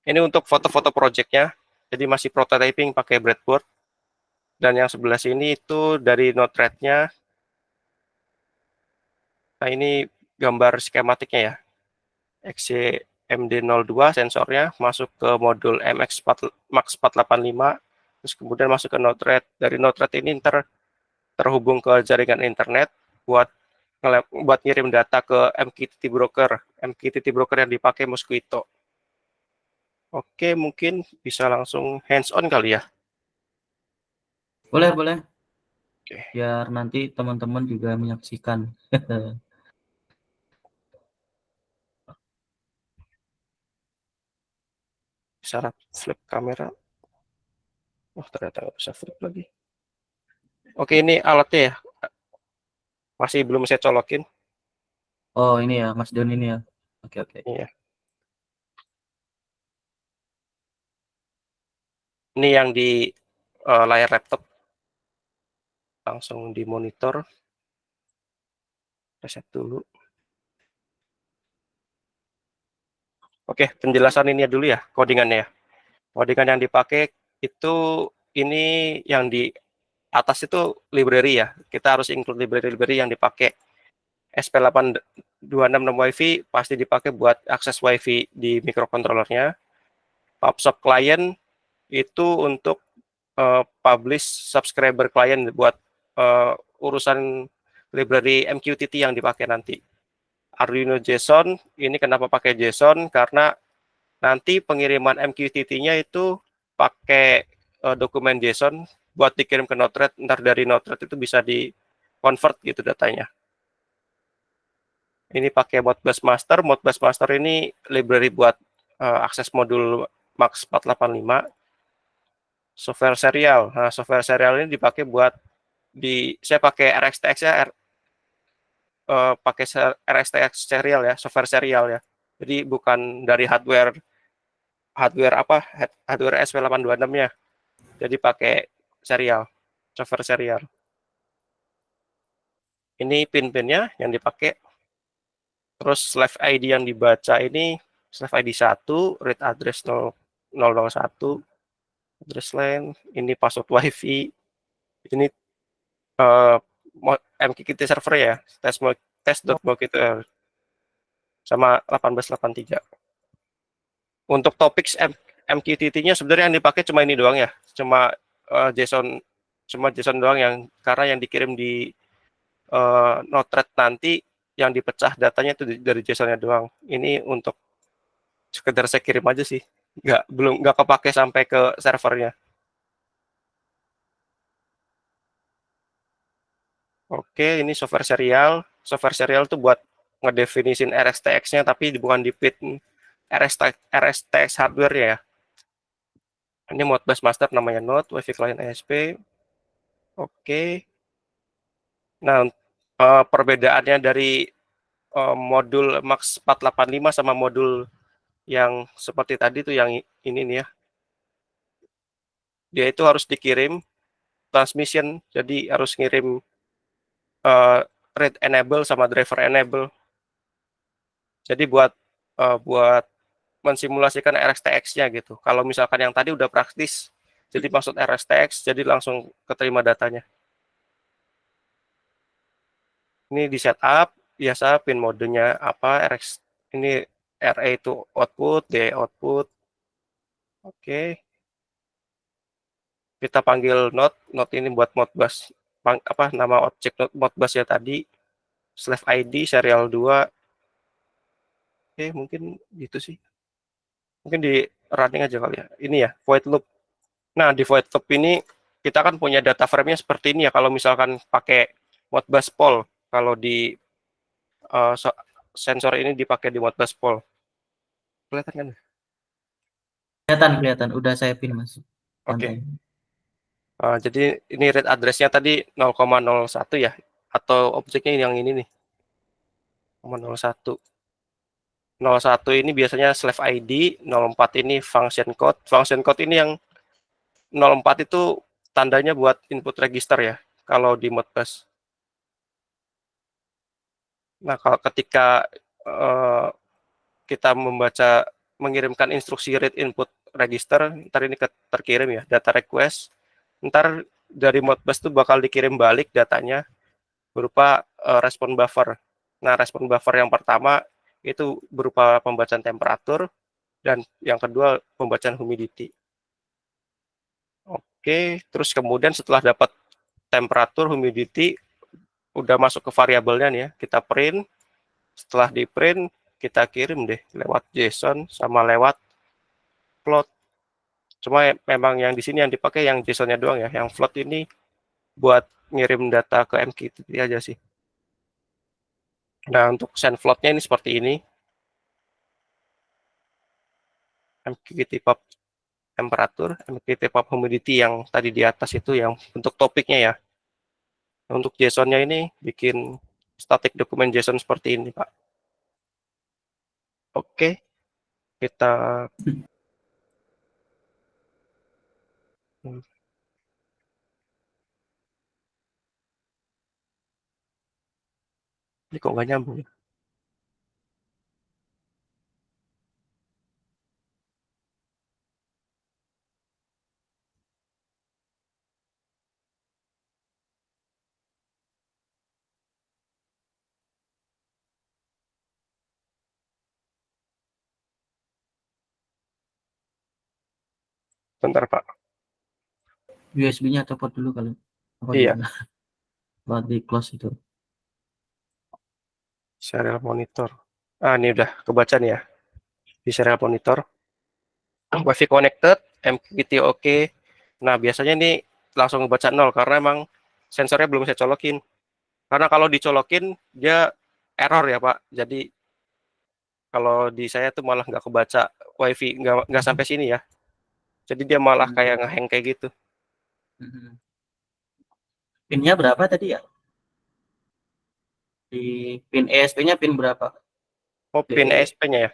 Ini untuk foto-foto projectnya, jadi masih prototyping pakai breadboard. Dan yang sebelah sini itu dari Node-RED-nya. Nah ini gambar skematiknya ya. XCMD02 sensornya masuk ke modul MX485, terus kemudian masuk ke Node-RED. Dari Node-RED ini terhubung ke jaringan internet buat ngirim data ke MQTT broker yang dipakai Mosquito. Oke, mungkin bisa langsung hands-on kali ya. Boleh, boleh. Oke. Biar nanti teman-teman juga menyaksikan. Syarat flip kamera. Oh, ternyata nggak bisa flip lagi. Oke, ini alatnya ya. Masih belum saya colokin. Oh, ini ya, Mas Don ini ya. Oke, oke. Iya. Ini yang di layar laptop. Langsung di monitor. Reset dulu. Oke, penjelasan ini dulu ya, codingannya ya. Codingan yang dipakai itu, ini yang di atas itu library ya. Kita harus include library yang dipakai. SP8266 WiFi pasti dipakai buat akses WiFi di microcontrollernya. PubSub client itu untuk publish subscriber client buat urusan library MQTT yang dipakai nanti. Arduino JSON, ini kenapa pakai JSON? Karena nanti pengiriman MQTT-nya itu pakai dokumen JSON buat dikirim ke Node-RED, ntar dari Node-RED itu bisa di-convert gitu datanya. Ini pakai Modbus Master. Modbus Master ini library buat akses modul MAX 485. Software serial. Nah, software serial ini dipakai buat saya pakai RxTX ya, pakai RxTX serial ya, software serial ya. Jadi bukan dari hardware SP826-nya. Jadi pakai serial, software serial. Ini pin-pinnya yang dipakai. Terus slave ID yang dibaca ini slave ID 1, read address 001, address line, ini password WiFi, ini MQTT server ya, test.mqtl sama 1883. Untuk topics MQTT-nya sebenarnya yang dipakai cuma ini doang ya, cuma JSON doang, yang karena yang dikirim di Node-RED nanti yang dipecah datanya itu dari JSON-nya doang. Ini untuk sekedar saya kirim aja sih, nggak kepake sampai ke servernya. Oke, ini software serial. Software serial itu buat ngedefinisin RxTX-nya, tapi bukan di pin RxTX hardware ya. Ini Modbus Master namanya Node, WiFi Client ASP. Oke. Nah, perbedaannya dari modul MAX 485 sama modul yang seperti tadi tuh, yang ini nih ya. Dia itu harus dikirim transmission, jadi harus ngirim read enable sama driver enable. Jadi buat mensimulasikan RxTX-nya gitu. Kalau misalkan yang tadi udah praktis, jadi maksud RxTX, jadi langsung keterima datanya. Ini di setup, biasa pin modenya apa, ini RA itu output, D output. Oke. Kita panggil node ini buat Modbus, nama objek Modbus ya tadi, slave ID serial 2. Oke, mungkin gitu sih. Mungkin di running aja kali ya. Ini ya, void loop. Nah, di void loop ini kita kan punya data frame-nya seperti ini ya, kalau misalkan pakai Modbus POL. Kalau di sensor ini dipakai di Modbus POL. Kelihatan kan? Kelihatan. Udah saya pin, Mas. Oke. Santai. Jadi ini read address-nya tadi 0,01 ya, atau objeknya yang ini nih, 0,01. 01 ini biasanya slave ID, 04 ini function code. Function code ini yang 04 itu tandanya buat input register ya, kalau di Modbus. Nah, kalau ketika kita mengirimkan instruksi read input register, ntar ini terkirim ya, data request, ntar dari Modbus itu bakal dikirim balik datanya berupa respon buffer. Nah, respon buffer yang pertama itu berupa pembacaan temperatur, dan yang kedua pembacaan humidity. Oke, terus kemudian setelah dapat temperatur, humidity, udah masuk ke variabelnya nih ya, kita print. Setelah di print, kita kirim deh lewat JSON sama lewat float. Cuma memang yang di sini yang dipakai yang JSON-nya doang ya, yang float ini buat ngirim data ke MQTT aja sih. Nah, untuk send float-nya ini seperti ini. MQTT pub temperatur, MQTT pub humidity yang tadi di atas itu yang untuk topiknya ya. Untuk JSON-nya ini bikin static dokumen JSON seperti ini, Pak. Oke, kita ini kok nggak nyambung ya? Bentar, Pak. USB-nya copot dulu kali. Apa Iya, gimana? Buat di close itu. serial monitor. Ini udah kebaca nih ya. Di serial monitor. Wi-Fi connected, MQTT oke. Nah, biasanya ini langsung ngebaca 0 karena emang sensornya belum saya colokin. Karena kalau dicolokin, dia error ya, Pak. Jadi, kalau di saya tuh malah nggak kebaca Wi-Fi, nggak sampai sini ya. Jadi dia malah kayak ngehang kayak gitu. Pinnya berapa tadi ya? Di pin ESP-nya pin berapa? Oh, pin ESP-nya ya?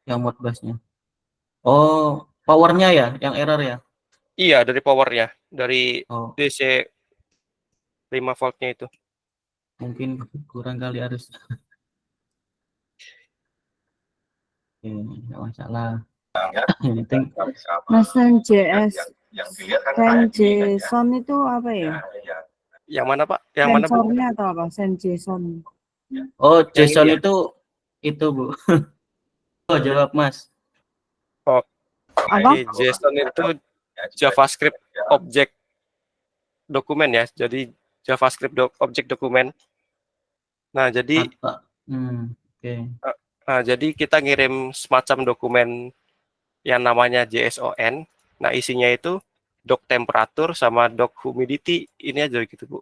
Yang Modbus-nya. Oh, powernya ya, yang error ya? Iya, dari powernya. Dari Oh, DC 5 voltnya itu. mungkin kurang kali harus. Oke, nggak masalah. Yang penting Mas JS, JSON itu apa ya? Yang mana, Pak? Yang mana, Bu? Sensornya atau apa? JSON. oh, Yang JSON ini ya? itu Bu. Oh, jawab Mas. Oh, Apa? JSON itu JavaScript object dokumen ya. Jadi JavaScript object dokumen. Nah, jadi Apa? Oke. jadi kita ngirim semacam dokumen yang namanya JSON. Nah, isinya itu doc temperatur sama doc humidity. Ini aja gitu, Bu.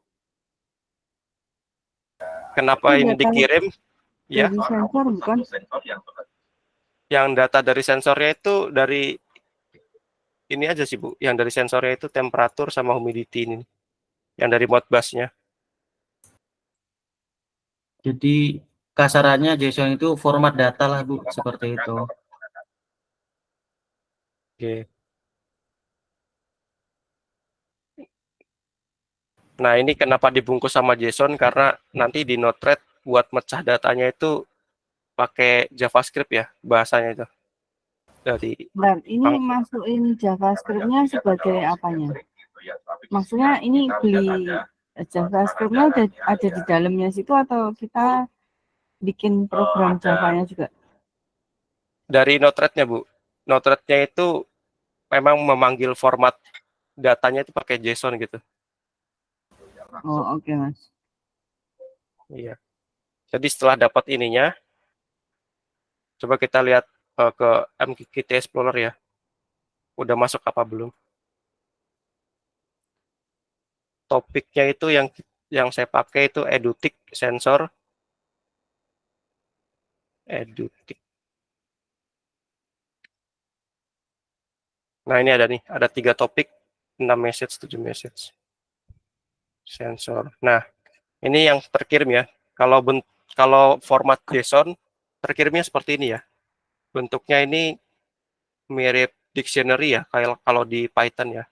Kenapa Itu ini data dikirim? Ya, dari sensor bukan? yang data dari sensornya itu dari ini aja sih, Bu. Yang dari sensornya itu temperatur sama humidity ini. Yang dari Modbus-nya. Jadi kasarannya JSON itu format data lah Bu, seperti itu. Oke. Nah, ini kenapa dibungkus sama JSON? Karena nanti di Node-RED buat mecah datanya itu pakai JavaScript ya, bahasanya itu. Dari Ini masukin JavaScript-nya sebagai apanya? Maksudnya ini beli JavaScript-nya ada di dalamnya situ atau kita bikin program Java-nya juga? dari Node-RED-nya, Bu. Node-RED-nya itu memang memanggil format datanya itu pakai JSON gitu. Oh, oke, Mas. Iya. Jadi setelah dapat ininya, coba kita lihat ke MQTT Explorer ya. Udah masuk apa belum? Topiknya itu yang saya pakai itu Edutik sensor. Edutik. Nah, ini ada nih, ada 3 topik, 6 message, 7 message. Sensor. Nah, ini yang terkirim ya. Kalau format JSON terkirimnya seperti ini ya. Bentuknya ini mirip dictionary ya, kayak kalau di Python ya.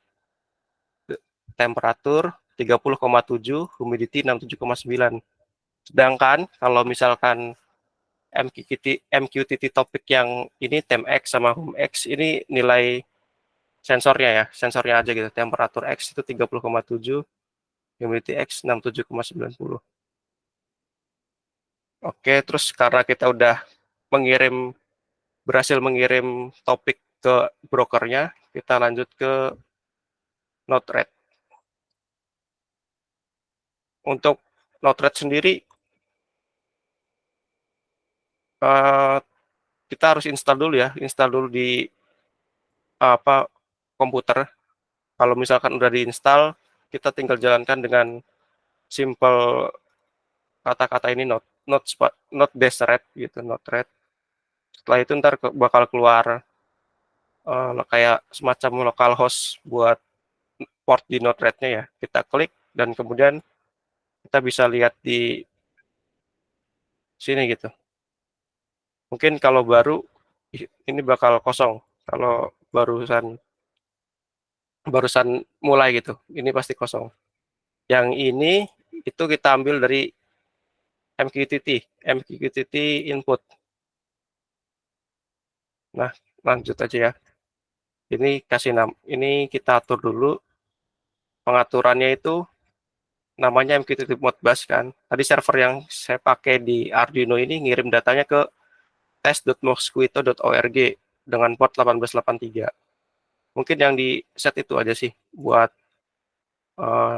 Temperatur 30,7, humidity 67,9. Sedangkan kalau misalkan MQTT topik yang ini temx sama humx ini nilai sensornya ya, sensornya aja gitu. Temperatur X itu 30,7, humidity X 67,90. Oke, terus karena kita udah berhasil mengirim topik ke brokernya, kita lanjut ke Node-RED. Untuk Node-RED sendiri, kita harus install dulu ya, install dulu di komputer. Kalau misalkan udah diinstal, kita tinggal jalankan dengan simple kata-kata ini not dash red gitu, not red. Setelah itu ntar bakal keluar kayak semacam localhost buat port di Node-RED-nya ya. Kita klik dan kemudian kita bisa lihat di sini gitu. Mungkin kalau baru ini bakal kosong. Kalau barusan mulai gitu, ini pasti kosong. Yang ini itu kita ambil dari MQTT input. Nah, lanjut aja ya. Ini ini kita atur dulu pengaturannya itu namanya MQTT Modbus kan. Tadi server yang saya pakai di Arduino ini ngirim datanya ke test.mosquito.org dengan port 1883. Mungkin yang di set itu aja sih buat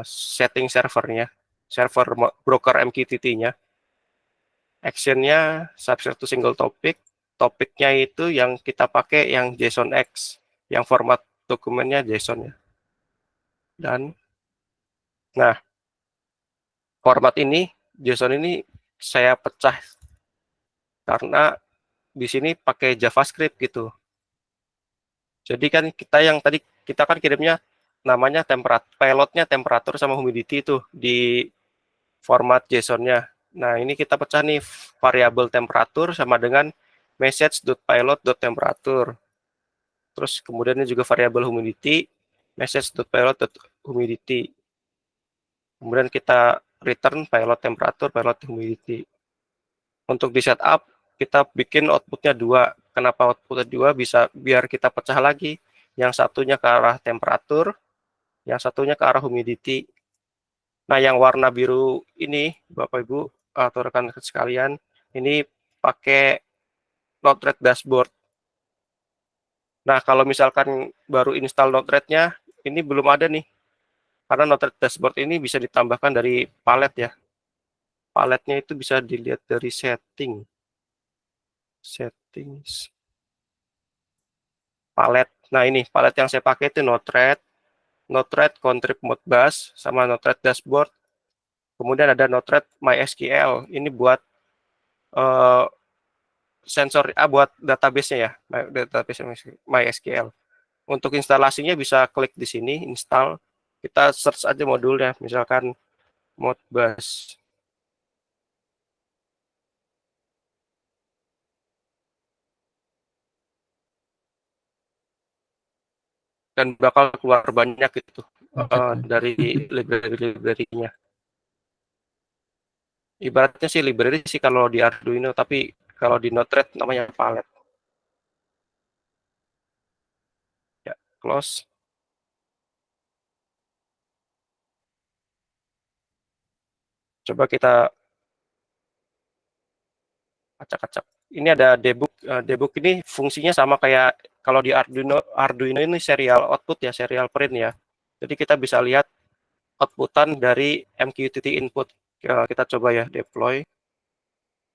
setting servernya, server broker MQTT-nya. Actionnya subset to single topic. Topiknya itu yang kita pakai yang JSON-X, yang format dokumennya JSON ya. Dan nah, format ini JSON ini saya pecah karena di sini pakai JavaScript gitu. Jadi kan kita kan kirimnya namanya pilotnya temperatur sama humidity itu di format JSON-nya. Nah, ini kita pecah nih variabel temperatur sama dengan message.pilot.temperatur. Terus kemudian ini juga variabel humidity, message.pilot.humidity. Kemudian kita return pilot temperatur, pilot humidity. Untuk di setup, kita bikin outputnya 2. Kenapa outputnya 2? Bisa biar kita pecah lagi. Yang satunya ke arah temperatur, yang satunya ke arah humidity. Nah, yang warna biru ini, Bapak Ibu atau rekan sekalian, ini pakai Node-RED dashboard. Nah, kalau misalkan baru install Node-RED-nya, ini belum ada nih. Karena Node-RED dashboard ini bisa ditambahkan dari palet ya. Paletnya itu bisa dilihat dari settings. Palet. Nah, ini palet yang saya pakai itu Node-RED contrib modbus sama Node-RED dashboard. Kemudian ada Node-RED MySQL. Ini buat buat database-nya ya, database MySQL. Untuk instalasinya bisa klik di sini, install. Kita search aja modulnya, misalkan Modbus. Dan bakal keluar banyak gitu dari library-nya. Ibaratnya sih library sih kalau di Arduino, tapi kalau di Node-RED namanya palet. Ya, close. Coba kita acak-acak. Ini ada debug. Debug ini fungsinya sama kayak kalau di Arduino ini serial output ya, serial print ya. Jadi kita bisa lihat outputan dari MQTT input. Kita coba ya deploy.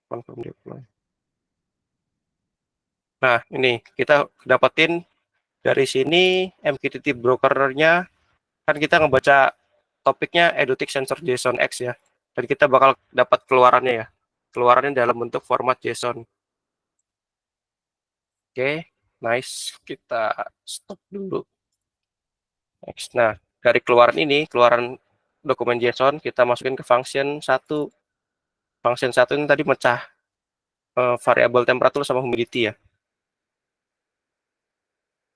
Confirm deploy. Nah, ini kita dapetin dari sini MQTT brokernya kan kita ngebaca topiknya Edutic Sensor JSON X ya. Dan kita bakal dapat keluarannya ya. Keluarannya dalam bentuk format JSON. Oke. Nice, kita stop dulu. Next. Nah, dari keluaran dokumen JSON, kita masukin ke function 1. Function 1 ini tadi mecah variabel temperatur sama humidity ya.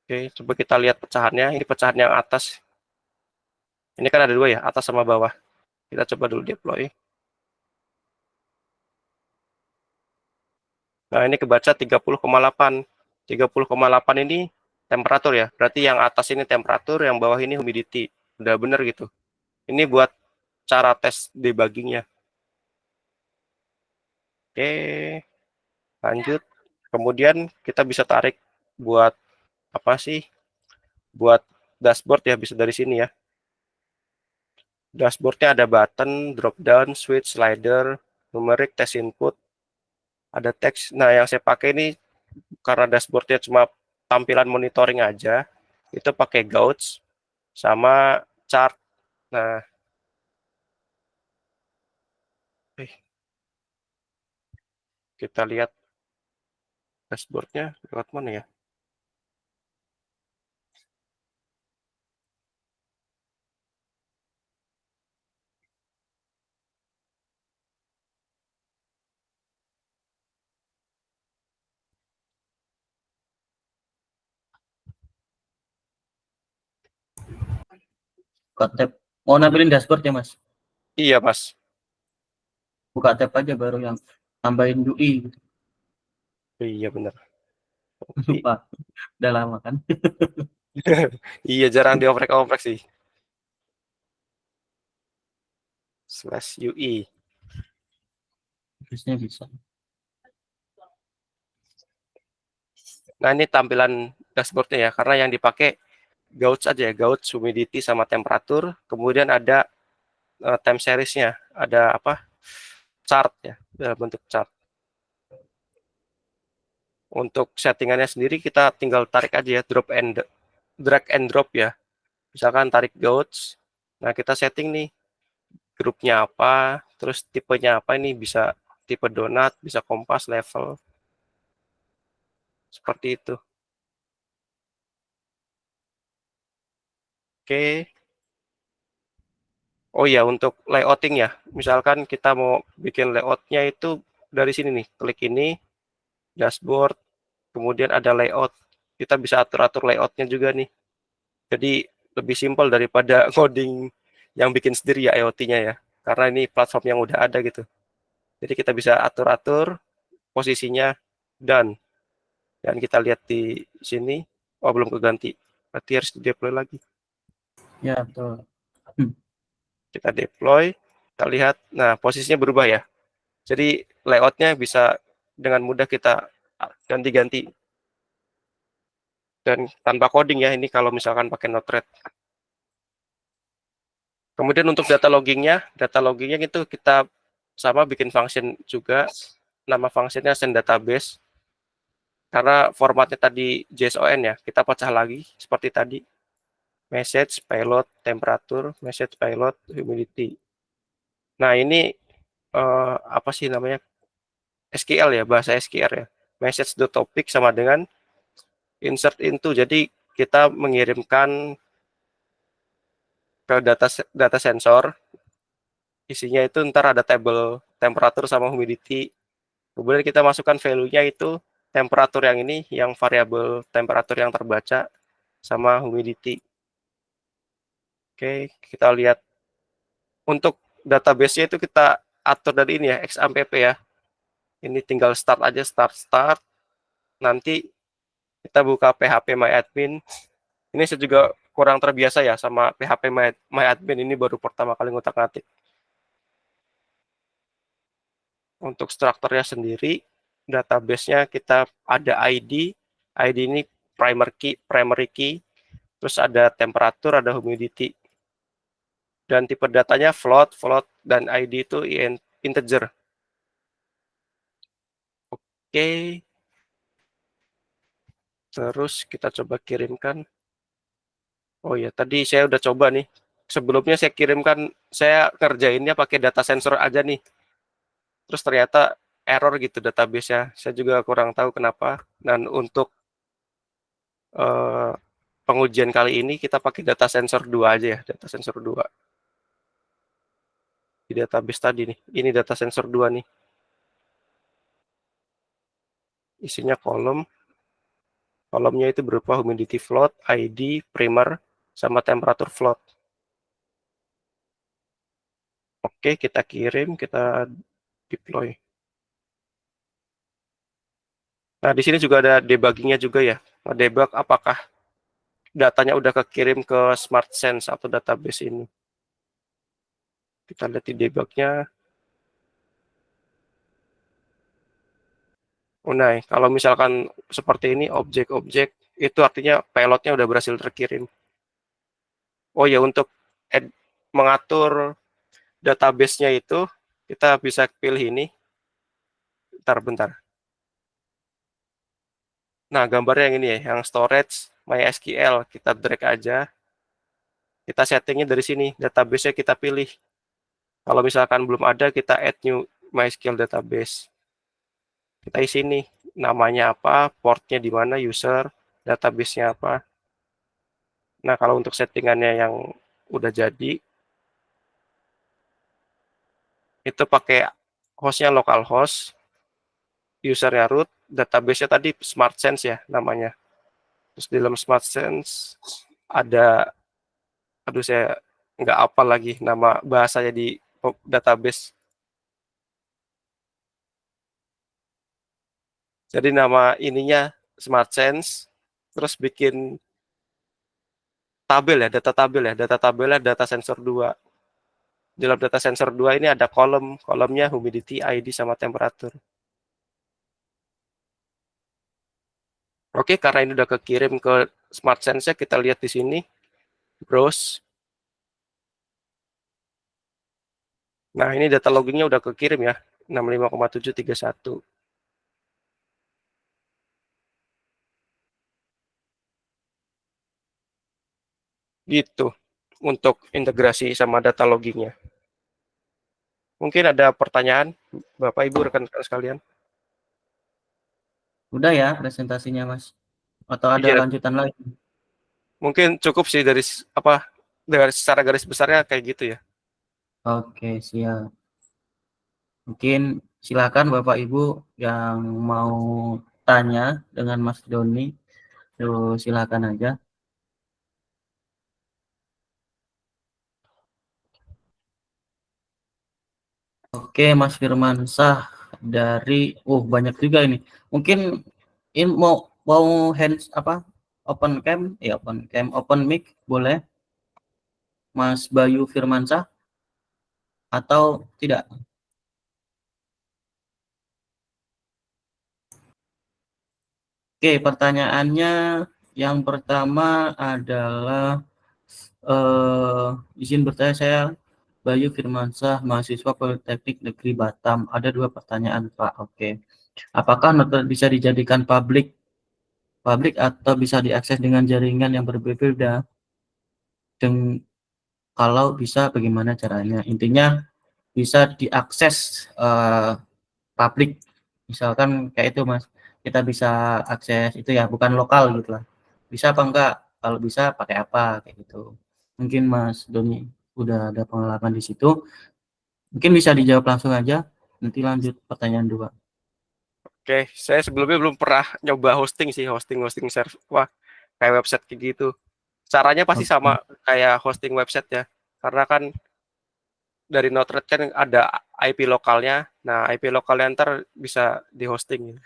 Oke, coba kita lihat pecahannya. Ini pecahan yang atas. Ini kan ada 2 ya, atas sama bawah. Kita coba dulu deploy. Nah, ini kebaca 30,8. 30,8 ini temperatur ya. Berarti yang atas ini temperatur, yang bawah ini humidity. Udah bener gitu. Ini buat cara tes debuggingnya. Oke, lanjut. Kemudian kita bisa tarik buat apa sih? Buat dashboard ya, bisa dari sini ya. Dashboardnya ada button, drop down, switch, slider, numeric, test input, ada teks. Nah, yang saya pakai ini karena dashboardnya cuma tampilan monitoring aja, itu pakai gauge sama chart. Nah, kita lihat dashboardnya lewat mana ya? Buka tab. Mau nampilin dashboard ya, Mas? Iya, Mas. Buka tab aja baru yang tambahin UI. Iya, benar. Lupa. Udah lama kan? Iya, jarang dioprek-oprek sih. /UI. Harusnya bisa. Nah, ini tampilan dashboardnya ya, karena yang dipakai gauge aja ya, gauge, humidity, sama temperatur. Kemudian ada time series-nya, ada apa? Chart ya, dalam bentuk chart. Untuk settingannya sendiri kita tinggal tarik aja ya, drag and drop ya. Misalkan tarik gauge, nah kita setting nih grupnya apa, terus tipenya apa, ini bisa tipe donat, bisa kompas, level. Seperti itu. Oke. Oh ya, untuk layouting ya, misalkan kita mau bikin layoutnya itu dari sini nih, klik ini, dashboard, kemudian ada layout, kita bisa atur-atur layoutnya juga nih. Jadi lebih simpel daripada coding yang bikin sendiri ya IoT-nya ya, karena ini platform yang udah ada gitu. Jadi kita bisa atur-atur posisinya dan kita lihat di sini, oh belum keganti, berarti harus di deploy lagi. Ya, betul. Kita deploy, kita lihat, nah posisinya berubah ya. Jadi layoutnya bisa dengan mudah kita ganti-ganti. Dan tanpa coding ya, ini kalau misalkan pakai Node-RED. Kemudian untuk data loggingnya itu kita sama bikin function juga. Nama functionnya send database. Karena formatnya tadi JSON ya, kita pecah lagi seperti tadi. Message, payload, temperatur, message, payload, humidity. Nah, ini apa sih namanya? SQL ya, bahasa SQL ya. Message.topic sama dengan insert into. Jadi kita mengirimkan ke data sensor, isinya itu ntar ada tabel temperatur sama humidity. Kemudian kita masukkan value-nya itu temperatur yang ini, yang variabel temperatur yang terbaca sama humidity. Oke, kita lihat untuk database-nya itu kita atur dari ini ya, XAMPP ya. Ini tinggal start aja, start. Nanti kita buka phpMyAdmin. Ini saya juga kurang terbiasa ya sama phpMyAdmin, ini baru pertama kali ngutak-ngatik. Untuk strukturnya sendiri, database-nya kita ada ID ini primary key, terus ada temperatur, ada humidity. Dan tipe datanya float, dan ID itu integer. Oke. Terus kita coba kirimkan. Oh ya, tadi saya udah coba nih. Sebelumnya saya kirimkan, saya ngerjainnya pakai data sensor aja nih. Terus ternyata error gitu database-nya. Saya juga kurang tahu kenapa. Dan untuk pengujian kali ini kita pakai data sensor 2 aja ya, data sensor 2. Di database tadi nih, ini data sensor 2 nih. Isinya kolomnya itu berupa humidity float, ID, primer, sama temperatur float. Oke, kita kirim, kita deploy. Nah, di sini juga ada debuggingnya juga ya. Debug apakah datanya udah kekirim ke SmartSense atau database ini. Kita lihat di debugnya. Oh, nah, kalau misalkan seperti ini, objek-objek, itu artinya payloadnya udah berhasil terkirim. Oh ya, untuk mengatur database-nya itu, kita bisa pilih ini. Bentar. Nah, gambarnya yang ini ya, yang storage, MySQL, kita drag aja. Kita settingnya dari sini, database-nya kita pilih. Kalau misalkan belum ada, kita add new MySQL database. Kita isi nih, namanya apa, portnya di mana, user, database-nya apa. Nah, kalau untuk settingannya yang udah jadi, itu pakai hostnya localhost, usernya root, database-nya tadi SmartSense ya namanya. Terus di dalam SmartSense ada, aduh saya nggak hafal lagi nama bahasanya di database. Jadi nama ininya SmartSense, terus bikin tabel ya, data tabelnya data sensor 2. Di dalam data sensor 2 ini ada kolomnya humidity, ID, sama temperatur. Oke, karena ini udah kekirim ke SmartSense-nya, kita lihat di sini, browse. Nah, ini data loggingnya udah kekirim ya, 65,731. Gitu, untuk integrasi sama data loggingnya. Mungkin ada pertanyaan, Bapak, Ibu, rekan-rekan sekalian? Udah ya presentasinya, Mas? Atau ada Iya, lanjutan lagi? mungkin cukup sih dari secara garis besarnya kayak gitu ya. Oke, siap. Mungkin silakan Bapak Ibu yang mau tanya dengan Mas Doni, silakan aja. Oke, Mas Firmansah dari banyak juga ini. Mungkin ini mau hands apa? Open cam, open mic boleh? Mas Bayu Firmansah atau tidak? Oke, pertanyaannya yang pertama adalah izin bertanya, saya Bayu Firmansah, mahasiswa Politeknik Negeri Batam. Ada 2 pertanyaan, Pak. Oke. Apakah Node bisa dijadikan publik atau bisa diakses dengan jaringan yang berbeda? Dan kalau bisa bagaimana caranya? Intinya bisa diakses publik. Misalkan kayak itu, Mas. Kita bisa akses itu ya, bukan lokal gitu lah. Bisa apa enggak? Kalau bisa pakai apa kayak gitu. Mungkin Mas Doni udah ada pengalaman di situ. Mungkin bisa dijawab langsung aja. Nanti lanjut pertanyaan 2. Oke, saya sebelumnya belum pernah nyoba hosting server, wah, kayak website kayak gitu. Caranya pasti Oke. sama kayak hosting website ya, karena kan dari Node-RED kan ada IP lokalnya. Nah, IP lokalnya ntar bisa di hosting.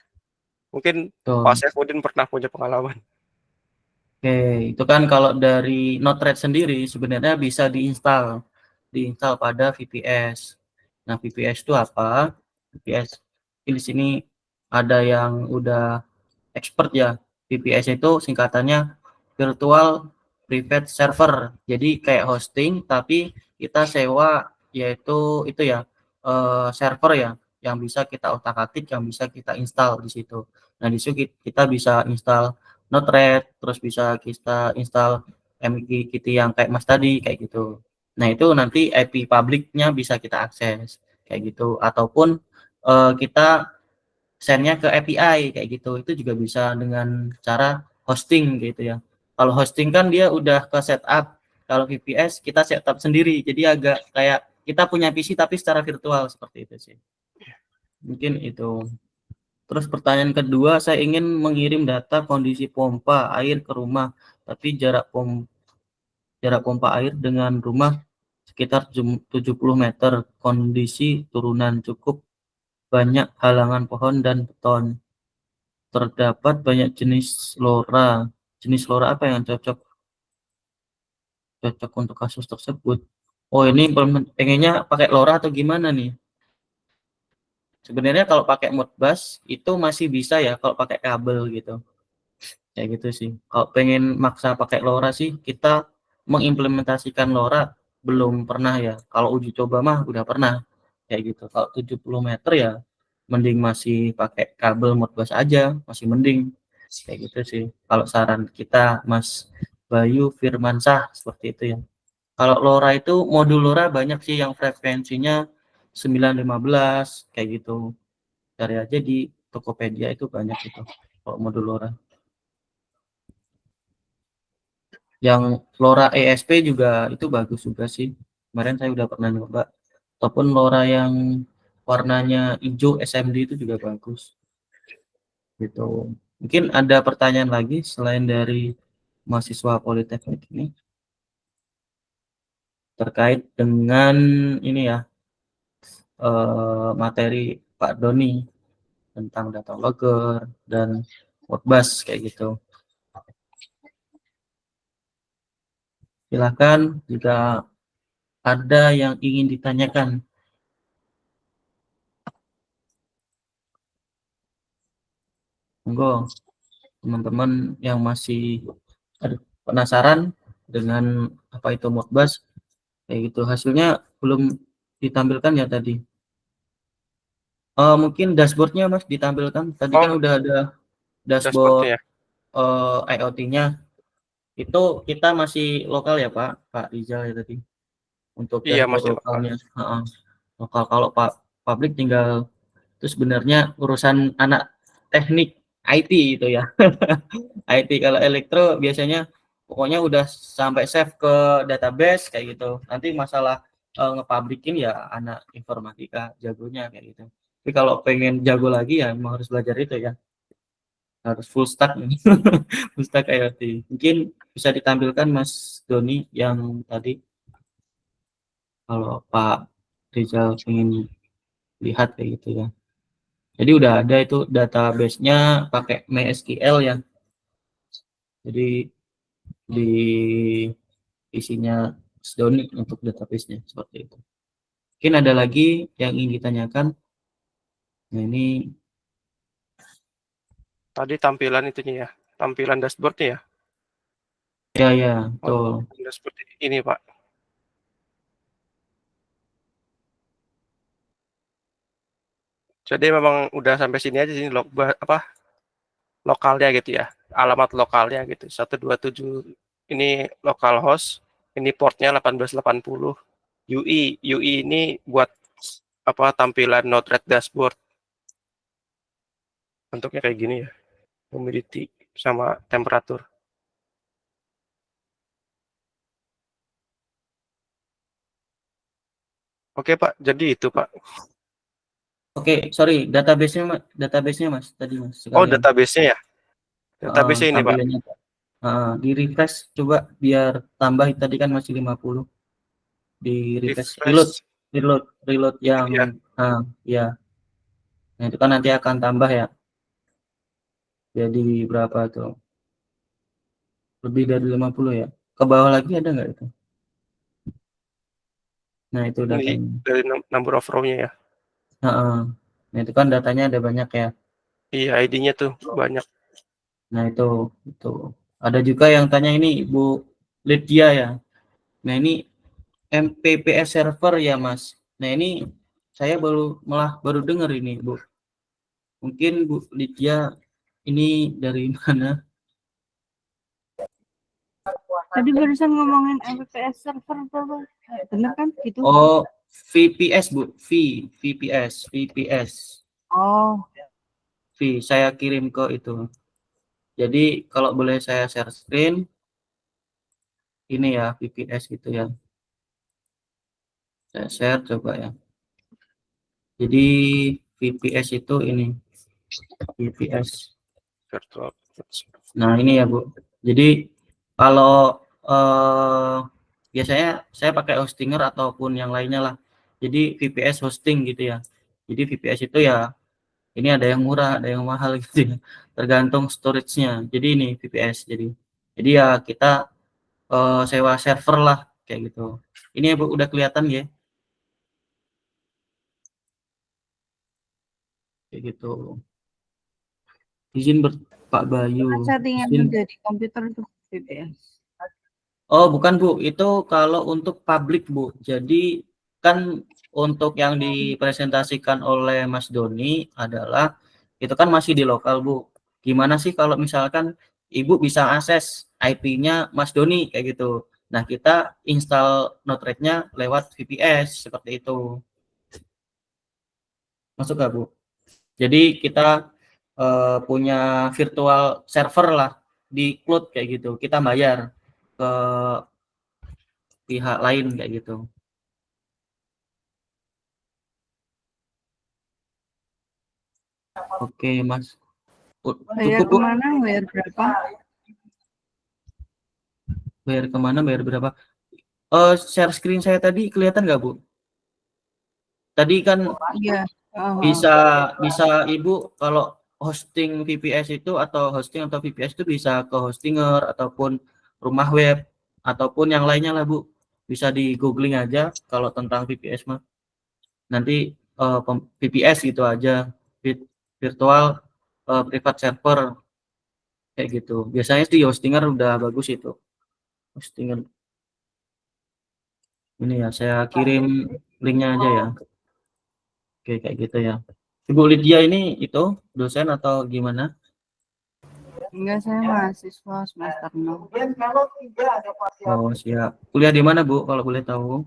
Mungkin Pak Tuh. Saifuddin pernah punya pengalaman. Oke, itu kan kalau dari Node-RED sendiri sebenarnya bisa diinstal pada VPS. Nah, VPS itu apa? VPS di sini ada yang udah expert ya. VPS itu singkatannya Virtual Private Server. Jadi kayak hosting tapi kita sewa, yaitu itu ya, server ya yang bisa kita otak-atik, yang bisa kita install di situ. Nah, di situ kita bisa install Node-RED, terus bisa kita install MQTT yang kayak Mas tadi kayak gitu. Nah, itu nanti IP publiknya bisa kita akses kayak gitu, ataupun kita send-nya ke API kayak gitu. Itu juga bisa dengan cara hosting gitu ya. Kalau hosting kan dia udah ke setup, kalau VPS kita setup sendiri, jadi agak kayak kita punya PC tapi secara virtual seperti itu sih. Mungkin itu. Terus pertanyaan kedua, saya ingin mengirim data kondisi pompa air ke rumah, tapi jarak pompa air dengan rumah sekitar 70 meter, kondisi turunan cukup banyak halangan pohon dan beton. Terdapat banyak jenis LoRa. Jenis LoRa apa yang cocok untuk kasus tersebut? Oh, ini pengennya pakai LoRa atau gimana nih? Sebenarnya kalau pakai Modbus itu masih bisa ya kalau pakai kabel gitu. Kayak gitu sih. Kalau pengen maksa pakai LoRa sih, kita mengimplementasikan LoRa belum pernah ya. Kalau uji coba mah udah pernah. Kayak gitu. Kalau 70 meter ya mending masih pakai kabel Modbus aja, masih mending. Kayak gitu sih. Kalau saran kita Mas Bayu Firmansyah seperti itu ya. Kalau LoRa itu modul LoRa banyak sih yang frekuensinya 915 kayak gitu. Cari aja di Tokopedia itu banyak itu kalau modul LoRa. Yang LoRa ESP juga itu bagus juga sih. Kemarin saya udah pernah nyoba. Ataupun LoRa yang warnanya hijau SMD itu juga bagus. Gitu. Mungkin ada pertanyaan lagi selain dari mahasiswa Politeknik ini terkait dengan ini ya materi Pak Doni tentang data logger dan Modbus kayak gitu. Silakan jika ada yang ingin ditanyakan. Monggo teman-teman yang masih penasaran dengan apa itu Modbus kayak gitu. Hasilnya belum ditampilkan ya tadi. Mungkin dashboardnya Mas ditampilkan. Tadi kan udah ada dashboard dashboardnya. IoT-nya. Itu kita masih lokal ya Pak Rizal ya tadi. Untuk Iya, dashboard masih lokalnya. Lokal. Kalau Pak publik tinggal itu sebenarnya urusan anak teknik IT itu ya. IT kalau elektro biasanya pokoknya udah sampai save ke database kayak gitu. Nanti masalah ngepabrikin ya anak informatika jagonya kayak gitu. Tapi kalau pengen jago lagi ya emang harus belajar itu ya. Harus full stack full stack IoT. Mungkin bisa ditampilkan Mas Doni yang tadi kalau Pak Rizal ingin lihat kayak gitu ya. Jadi udah ada itu database-nya pakai MySQL ya. Jadi di isinya Doni untuk database-nya seperti itu. Mungkin ada lagi yang ingin ditanyakan. Nah ini tadi tampilan itunya ya, tampilan dashboardnya ya ya. betul. Dashboard ini Pak. Jadi memang udah sampai sini aja sini lokalnya gitu ya, alamat lokalnya gitu. 127 ini localhost, ini portnya 1880. UI ini buat tampilan Node-RED dashboard. Bentuknya kayak gini ya, humidity sama temperatur. Oke Pak, jadi itu Pak. Oke, sorry, database-nya Mas tadi Mas Oh, sekalian. database-nya ya. Database ini Pak. Tampilannya Pak. Di refresh coba biar tambah tadi kan masih 50. Di refresh reload yang ya. Ya. Nah, itu kan nanti akan tambah ya. Jadi berapa tuh? Lebih dari 50 ya. Ke bawah lagi ada nggak itu? Nah, itu Ini datanya. dari number of row-nya ya. Nah, itu kan datanya ada banyak ya. Iya, ID-nya tuh banyak. Nah, itu. Ada juga yang tanya ini Bu Lydia ya. Nah, ini MPPS server ya, Mas. Nah, ini saya baru dengar ini, Bu. Mungkin Bu Lydia ini dari mana? Tadi barusan ngomongin MPPS server, bener kan gitu? Oh, VPS Bu, VPS. Oh, V, saya kirim ke itu. Jadi kalau boleh saya share screen, ini ya VPS gitu ya. Saya share coba ya. Jadi VPS itu ini VPS. Virtual. Nah ini ya Bu. Jadi kalau biasanya saya pakai Hostinger ataupun yang lainnya lah. Jadi VPS hosting gitu ya. Jadi VPS itu ya ini ada yang murah, ada yang mahal gitu ya. Tergantung storage-nya. Jadi ini VPS. Jadi ya kita sewa server lah kayak gitu. Ini ya Bu udah kelihatan ya. Kayak gitu. Izin Pak Bayu. Settingan Izin. menjadi komputer tuh VPS. Oh, bukan Bu, itu kalau untuk publik Bu. Jadi kan untuk yang dipresentasikan oleh Mas Doni adalah itu kan masih di lokal Bu. Gimana sih kalau misalkan Ibu bisa akses IP-nya Mas Doni kayak gitu. Nah, kita install Node-RED-nya lewat VPS seperti itu. Masuk nggak Bu? Jadi kita punya virtual server lah di cloud kayak gitu. Kita bayar ke pihak lain kayak gitu. Oke, Mas. Bayar Cukup, Bu. kemana? Bayar berapa? Bayar kemana? Bayar berapa? Share screen saya tadi kelihatan nggak, Bu? Tadi kan Iya. bisa bisa Ibu kalau hosting VPS itu atau hosting atau VPS itu bisa ke Hostinger ataupun rumah web ataupun yang lainnya lah, Bu. Bisa di googling aja kalau tentang VPS mah. Nanti VPS gitu aja, virtual private server kayak gitu. Biasanya di Hostinger udah bagus itu. Hostinger ini ya, saya kirim linknya aja ya. Oke, kayak gitu ya. Ibu Lydia ini itu dosen atau gimana? Enggak, saya mahasiswa semester 6. Oh, siap. Kuliah di mana, Bu, kalau boleh tahu?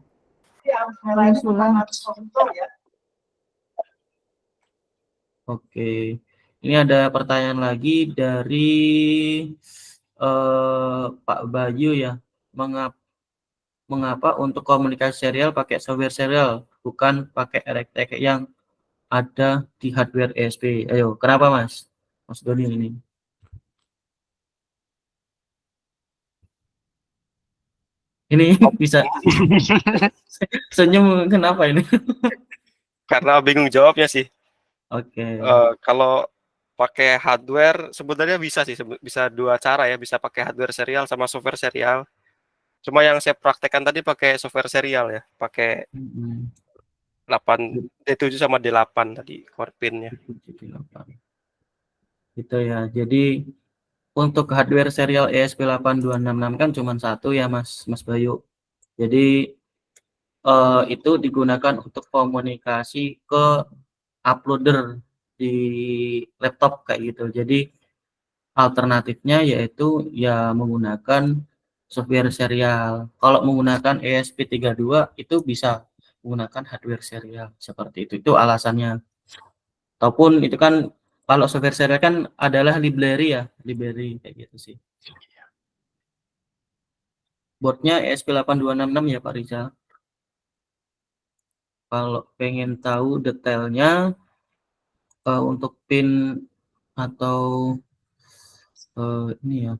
Usulan. Oke. Ini ada pertanyaan lagi dari Pak Bayu ya. Mengapa untuk komunikasi serial pakai software serial, bukan pakai RTK yang ada di hardware ESP? Ayo, kenapa Mas? Mas Doni ini. Ini bisa senyum kenapa ini? Karena bingung jawabnya sih. Oke. Kalau pakai hardware sebenarnya bisa sih, bisa dua cara ya, bisa pakai hardware serial sama software serial. Cuma yang saya praktekkan tadi pakai software serial ya, pakai 8D7 sama D8 tadi core pin-nya. Gitu ya. Jadi untuk hardware serial ESP8266 kan cuma satu ya Mas Bayu. Jadi itu digunakan untuk komunikasi ke uploader di laptop kayak gitu. Jadi alternatifnya yaitu ya menggunakan software serial. Kalau menggunakan ESP32 itu bisa menggunakan hardware serial seperti itu. Itu alasannya. Ataupun itu kan kalau software serial kan adalah library ya, library kayak gitu sih. Boardnya ESP8266 ya Pak Rizal. Kalau pengen tahu detailnya untuk pin atau ini ya,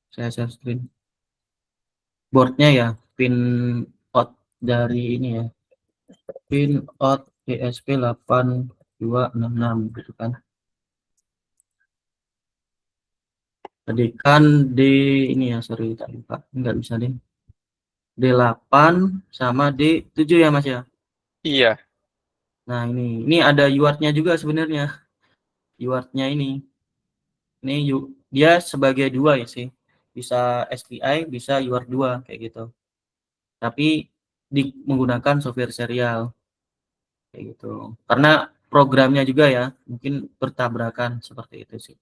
saya share screen. Boardnya ya, pin out dari ini ya, pin out ESP8266 gitu kan. Tadi kan di ini ya, sorry tak lupa, nggak bisa deh. D8 sama D7 ya Mas ya. Iya. Nah ini ada UART-nya juga sebenarnya. UART-nya ini dia sebagai dua ya sih. Bisa SPI, bisa UART 2 kayak gitu. Tapi menggunakan software serial kayak gitu. Karena programnya juga ya mungkin bertabrakan seperti itu sih.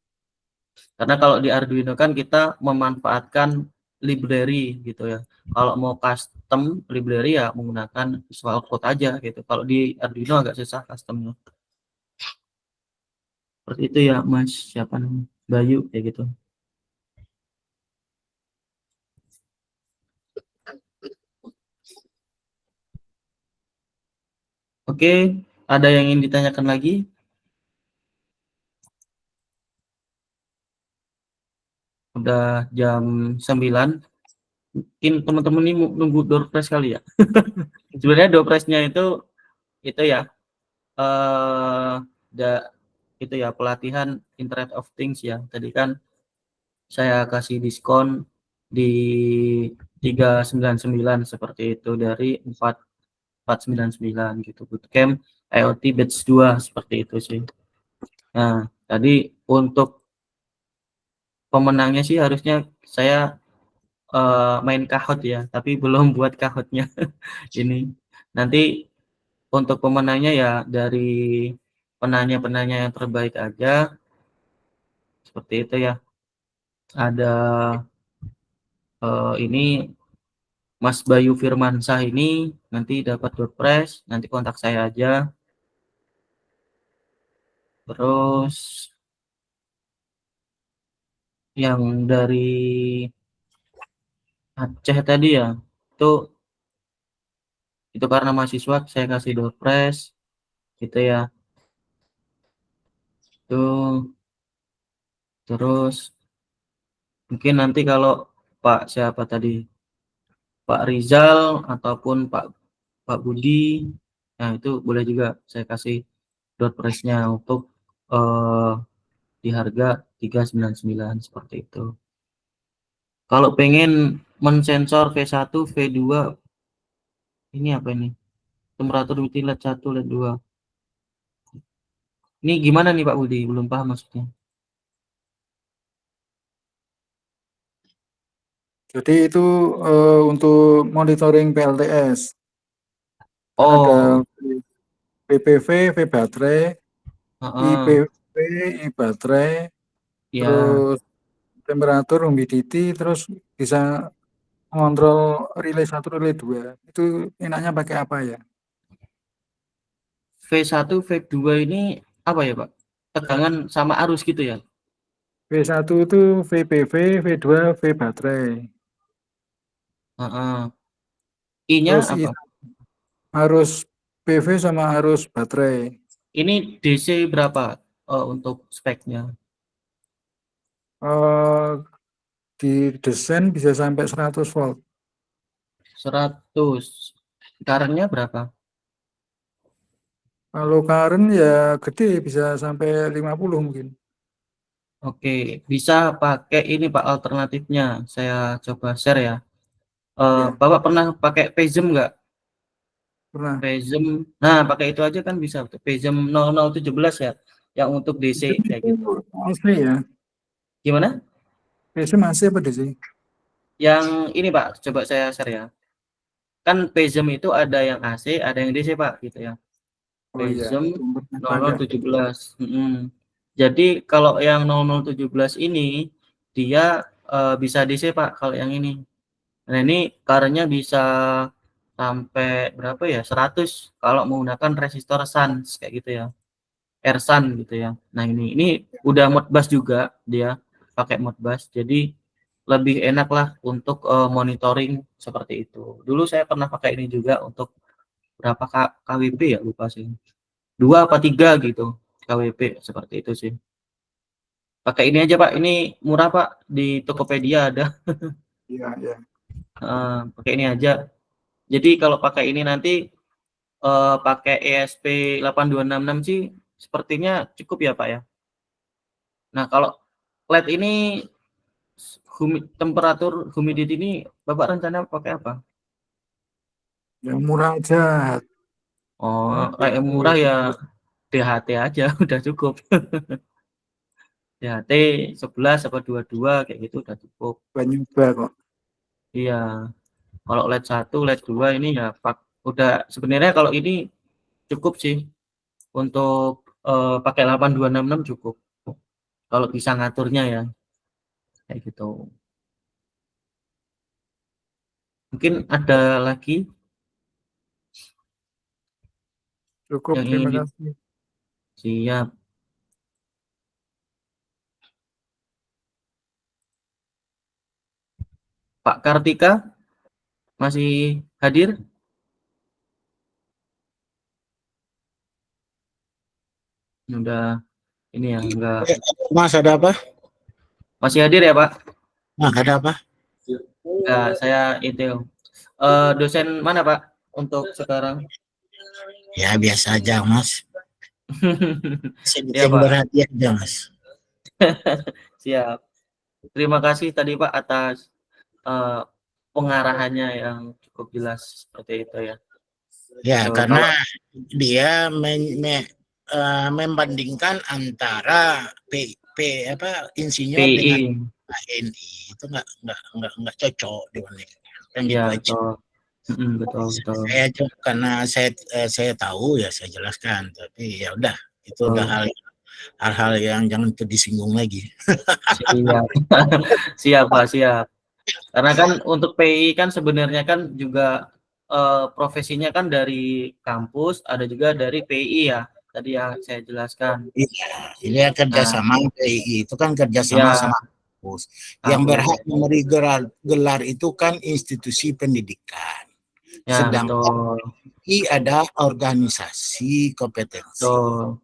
Karena kalau di Arduino kan kita memanfaatkan library gitu ya. Kalau mau custom library ya menggunakan Visual Code aja gitu. Kalau di Arduino agak susah customnya. Seperti itu ya Mas, siapa namanya? Bayu kayak gitu. Oke, ada yang ingin ditanyakan lagi? Udah jam 9. Mungkin teman-teman ini nunggu door prize kali ya. Sebenarnya door prize-nya itu ya itu ya pelatihan Internet of Things ya. Tadi kan saya kasih diskon di 399 seperti itu dari 499 gitu. Bootcamp IoT batch 2 seperti itu sih. Nah, tadi untuk pemenangnya sih harusnya saya main kahot ya, tapi belum buat kahotnya. Ini nanti untuk pemenangnya ya dari penanya-penanya yang terbaik aja seperti itu ya. Ada ini Mas Bayu Firmansyah ini nanti dapat door prize, nanti kontak saya aja. Terus yang dari Aceh tadi ya, itu karena mahasiswa saya kasih door prize gitu ya. Tuh, terus mungkin nanti kalau Pak siapa tadi, Pak Rizal ataupun Pak Budi, nah itu boleh juga saya kasih door prize-nya untuk eh, di harga 399 seperti itu. Kalau pengen mensensor V1, V2, ini apa ini? Temperatur witi LED 1, LED 2. Ini gimana nih Pak Budi? Belum paham maksudnya. Jadi itu untuk monitoring PLTS. Ada Oh, PPV, V baterai, heeh. IPV, I baterai, Ya, terus temperatur, humidity, terus bisa ngontrol relay 1, relay 2. Itu enaknya pakai apa ya? V1, V2 ini apa ya Pak? Tegangan sama arus gitu ya? V1 itu VPV, V2 V baterai. Heeh. I-nya Terus apa? arus PV sama arus baterai. Ini DC berapa untuk speknya? Eh, di desain bisa sampai 100 volt. 100. Current-nya berapa? Kalau current ya gede, bisa sampai 50 mungkin. Oke, bisa pakai ini Pak alternatifnya. Saya coba share ya. Ya, Bapak pernah pakai Phasm nggak? pernah. Phasm. Nah, pakai itu aja kan bisa. Phasm 0017 ya, yang untuk DC kayak Itu gitu. asli ya. Gimana? Biasanya masih apa sih? Yang ini Pak, coba saya share ya. Kan Phasm itu ada yang AC, ada yang DC Pak, gitu ya. Oh iya, Phasm sumber ya. 0017. Jadi kalau yang 0017 ini dia bisa DC Pak kalau yang ini. Nah, ini current-nya bisa sampai berapa ya? 100 kalau menggunakan resistor Shunt kayak gitu ya. Ersan gitu ya. Nah, ini udah Modbus juga dia pakai Modbus. Jadi lebih enak lah untuk monitoring seperti itu. Dulu saya pernah pakai ini juga untuk berapa KWP ya lupa sih. 2 apa 3 gitu KWP seperti itu sih. Pakai ini aja Pak, ini murah Pak di Tokopedia ada. Iya, iya. Pakai ini aja. Jadi kalau pakai ini nanti pakai ESP 8266 sih sepertinya cukup ya Pak ya. Nah, kalau LED ini temperatur humidity ini Bapak rencana pakai apa? Yang murah aja. Oh, kayak murah ya Itu DHT aja udah cukup. DHT 11 apa 22 kayak gitu udah cukup. bukan nyoba kok. Iya. Kalau LED 1, LED 2 ini ya Pak udah sebenarnya kalau ini cukup sih untuk pakai 8266 cukup. Kalau bisa ngaturnya ya kayak gitu. Mungkin ada lagi Cukup, yang terima ingin kasih. siap. Pak Kartika masih hadir? Udah ini ya, enggak Mas ada apa? masih hadir ya, Pak? Nah, ada apa? Enggak, saya itu dosen mana, Pak, untuk sekarang? Ya biasa aja Mas. Saya Ya, bikin Pak. berhati aja Mas. Siap. Terima kasih tadi, Pak, atas pengarahannya yang cukup jelas seperti itu ya. Ya Kalau karena dia membandingkan antara insinyur dengan PI, KNI itu nggak cocok dibandingkan. Kan ya gitu aja. betul. Betul, betul. Saya karena saya tahu ya saya jelaskan, tapi ya udah itu udah Betul. hal-hal yang jangan disinggung lagi. Siap. Siap, Pak, siap. Karena kan untuk PI kan sebenarnya kan juga profesinya kan dari kampus, ada juga dari PI ya, tadi yang saya jelaskan. Iya, ini kerjasama PII itu kan kerjasama Ya, sama kampus. Yang kampus. berhak memberi gelar itu kan institusi pendidikan. Ya, Sedangkan betul. PII ada organisasi kompetensi. Betul.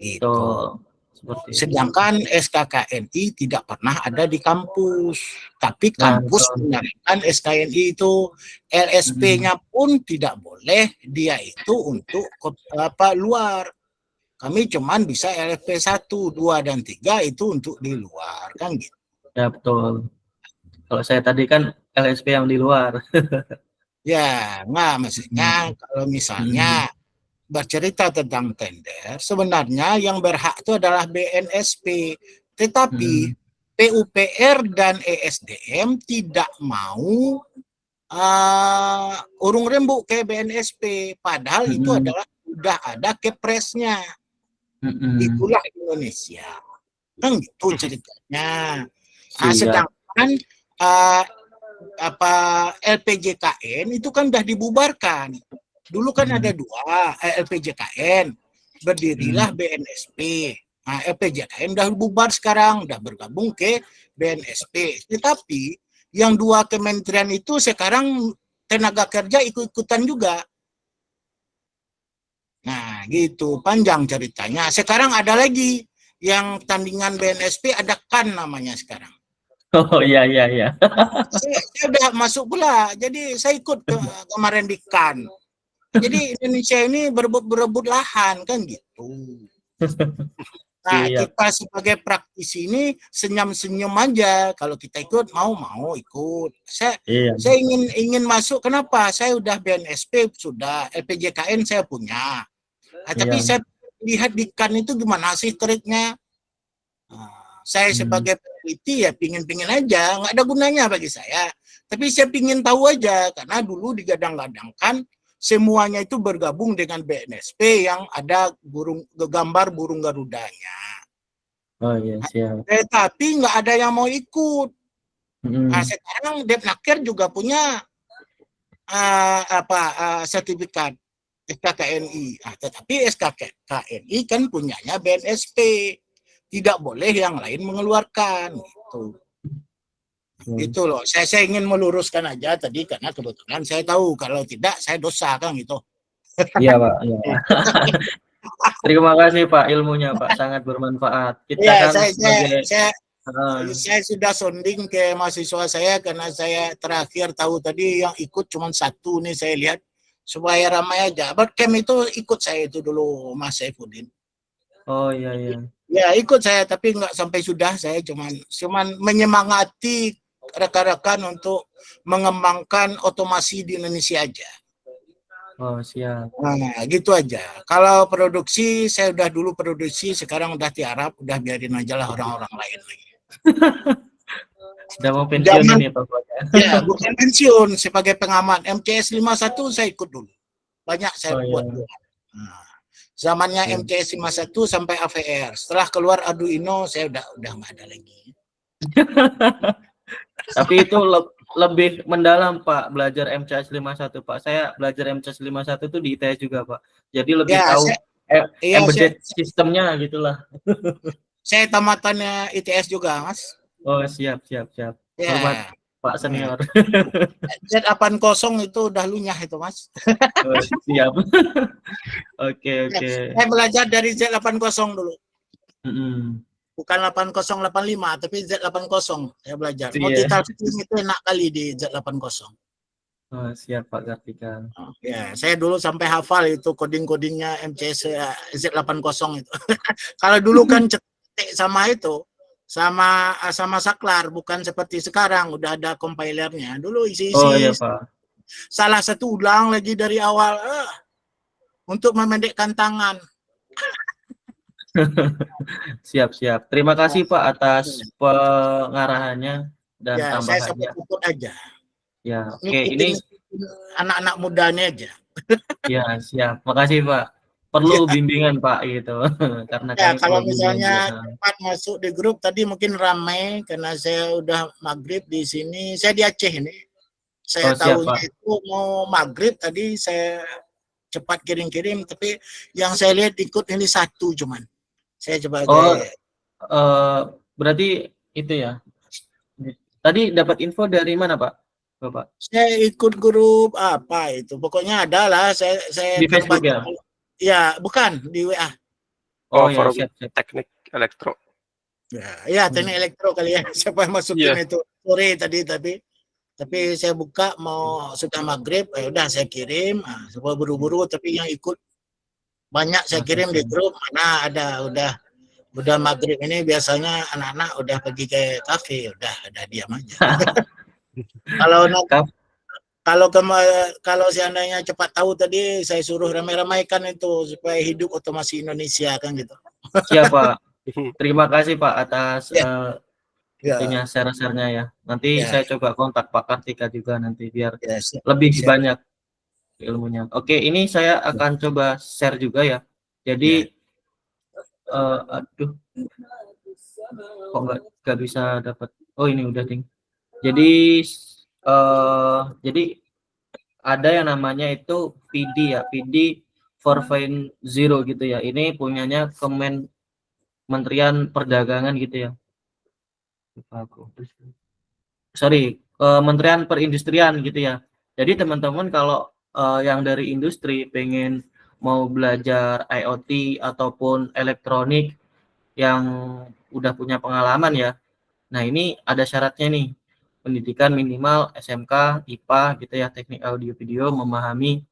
Itu. Betul. Seperti itu. Sedangkan SKKNI tidak pernah ada di kampus, tapi Nah, kampus betul. menyarankan SKNI itu LSP-nya pun tidak boleh dia itu untuk luar. Kami cuman bisa LSP 1, 2, dan 3 itu untuk di luar kan gitu. Ya, betul. Kalau saya tadi kan LSP yang di luar. Ya, nggak maksudnya kalau misalnya bercerita tentang tender, sebenarnya yang berhak itu adalah BNSP, tetapi PUPR dan ESDM tidak mau urung rembuk ke BNSP, padahal itu adalah sudah ada kepresnya. Itulah Indonesia, kan gitu ceritanya. Sedangkan LPJKN itu kan udah dibubarkan. Dulu kan ada dua LPJKN, berdirilah BNSP. Nah, LPJKN udah bubar sekarang, udah bergabung ke BNSP. Tetapi yang dua kementerian itu sekarang tenaga kerja ikut-ikutan juga. Nah, gitu panjang ceritanya. Sekarang ada lagi yang tandingan BNSP, ada KAN namanya sekarang. Oh iya. Saya udah masuk pula, jadi saya ikut kemarin di KAN. Jadi Indonesia ini berebut lahan kan gitu. Nah, kita sebagai praktisi ini senyum-senyum aja. Kalau kita ikut mau ikut. Saya ingin masuk. Kenapa? Saya udah BNSP, sudah LPJKN saya punya. Tapi saya lihat di KAN itu gimana sih triknya. Saya sebagai peneliti ya pingin aja, nggak ada gunanya bagi saya. Tapi saya pingin tahu aja, karena dulu digadang-gadangkan semuanya itu bergabung dengan BNSP yang ada gambar burung Garudanya. Oh iya, siap. Tapi nggak ada yang mau ikut. Nah, sekarang Depnaker juga punya sertifikat SKKNI. Tetapi SKKNI kan punyanya BNSP. Tidak boleh yang lain mengeluarkan gitu. Itu loh. Saya ingin meluruskan aja tadi karena kebetulan saya tahu, kalau tidak saya dosa kan gitu. Iya, Pak. Iya. Terima kasih Pak ilmunya Pak, sangat bermanfaat. Kita kan saya sudah sounding ke mahasiswa saya karena saya terakhir tahu tadi yang ikut cuma satu nih, saya lihat supaya ramai aja. Camp itu ikut saya itu dulu Mas Saifuddin. Oh iya. Ya ikut saya, tapi nggak sampai sudah. Saya cuman menyemangati rekan-rekan untuk mengembangkan otomasi di Indonesia aja. Oh siap. Nah gitu aja. Kalau produksi saya udah dulu produksi, sekarang udah tiarap, udah biarin aja lah orang-orang lain lagi. Sudah mau pensiun ini Pak. Ya bukan pensiun, sebagai pengamat MCS 51 saya ikut dulu. Banyak saya buat. Nah, zamannya MCS 51 sampai AVR. Setelah keluar Arduino saya udah nggak ada lagi. Tapi itu lebih mendalam Pak, belajar MCS 51 Pak. Saya belajar MCS 51 itu di ITS juga Pak. Jadi lebih tahu embedded sistemnya gitulah. Saya tamatannya ITS juga Mas. Oh siap. Ya. Pak Senior. Z80 itu udah lunyah itu, Mas. Oh, siap. Oke. Saya belajar dari Z80 dulu. Mm-mm. Bukan 8085, tapi Z80 saya belajar. Iya. Multitasking itu enak kali di Z80. Oh, siap Pak Kartika. Ya, saya dulu sampai hafal itu coding-codingnya MCS Z80 itu. Kalau dulu kan cetek sama itu, sama saklar, bukan seperti sekarang udah ada compilernya. Dulu isi-isi Oh iya Pak. salah satu ulang lagi dari awal untuk memendekkan tangan. Siap. Terima kasih Pak atas pengarahannya dan Ya, saya tambahannya. sampai ikut aja. Ya, oke. Ini anak-anak mudanya aja. ya siap. Makasih Pak. Perlu bimbingan Pak gitu. Karena Ya, kami kalau perlu misalnya bimbingan. cepat masuk di grup tadi mungkin ramai karena saya udah maghrib di sini. Saya di Aceh ini. Saya siap, tahunya Pak. itu mau maghrib tadi saya cepat kirim-kirim, tapi yang saya lihat ikut ini satu cuman. Saya coba berarti itu ya. Tadi dapat info dari mana Pak? Bapak? Saya ikut grup apa itu? Pokoknya ada lah. Saya Di Facebook ya? Ya, bukan di WA. Oh ya, forum siap. teknik elektro. Ya, teknik elektro kali ya. Siapa yang masukin itu sore tadi tapi saya buka mau sudah maghrib, ya udah saya kirim. Semua buru-buru tapi yang ikut banyak saya kirim di grup. Mana ada udah maghrib ini biasanya anak-anak udah pergi ke kafe, udah diam aja. Kalau seandainya cepat tahu tadi saya suruh ramai-ramaikan itu supaya hidup otomasi Indonesia kan gitu. Siap Pak. Terima kasih Pak atas itunya share-share-nya ya. Nanti saya coba kontak Pak Kartika juga nanti biar lebih banyak ilmunya. Oke, ini saya akan coba share juga ya. Jadi aduh. Kok nggak bisa dapat. Oh, ini udah ding. Jadi ada yang namanya itu PD ya, PD 4.0 gitu ya. Ini punyanya Kementerian Perdagangan gitu ya. Kementerian Perindustrian gitu ya. Jadi teman-teman kalau yang dari industri pengen mau belajar IoT ataupun elektronik yang udah punya pengalaman ya. Nah, ini ada syaratnya nih. Pendidikan minimal SMK, IPA gitu ya, teknik audio video, memahami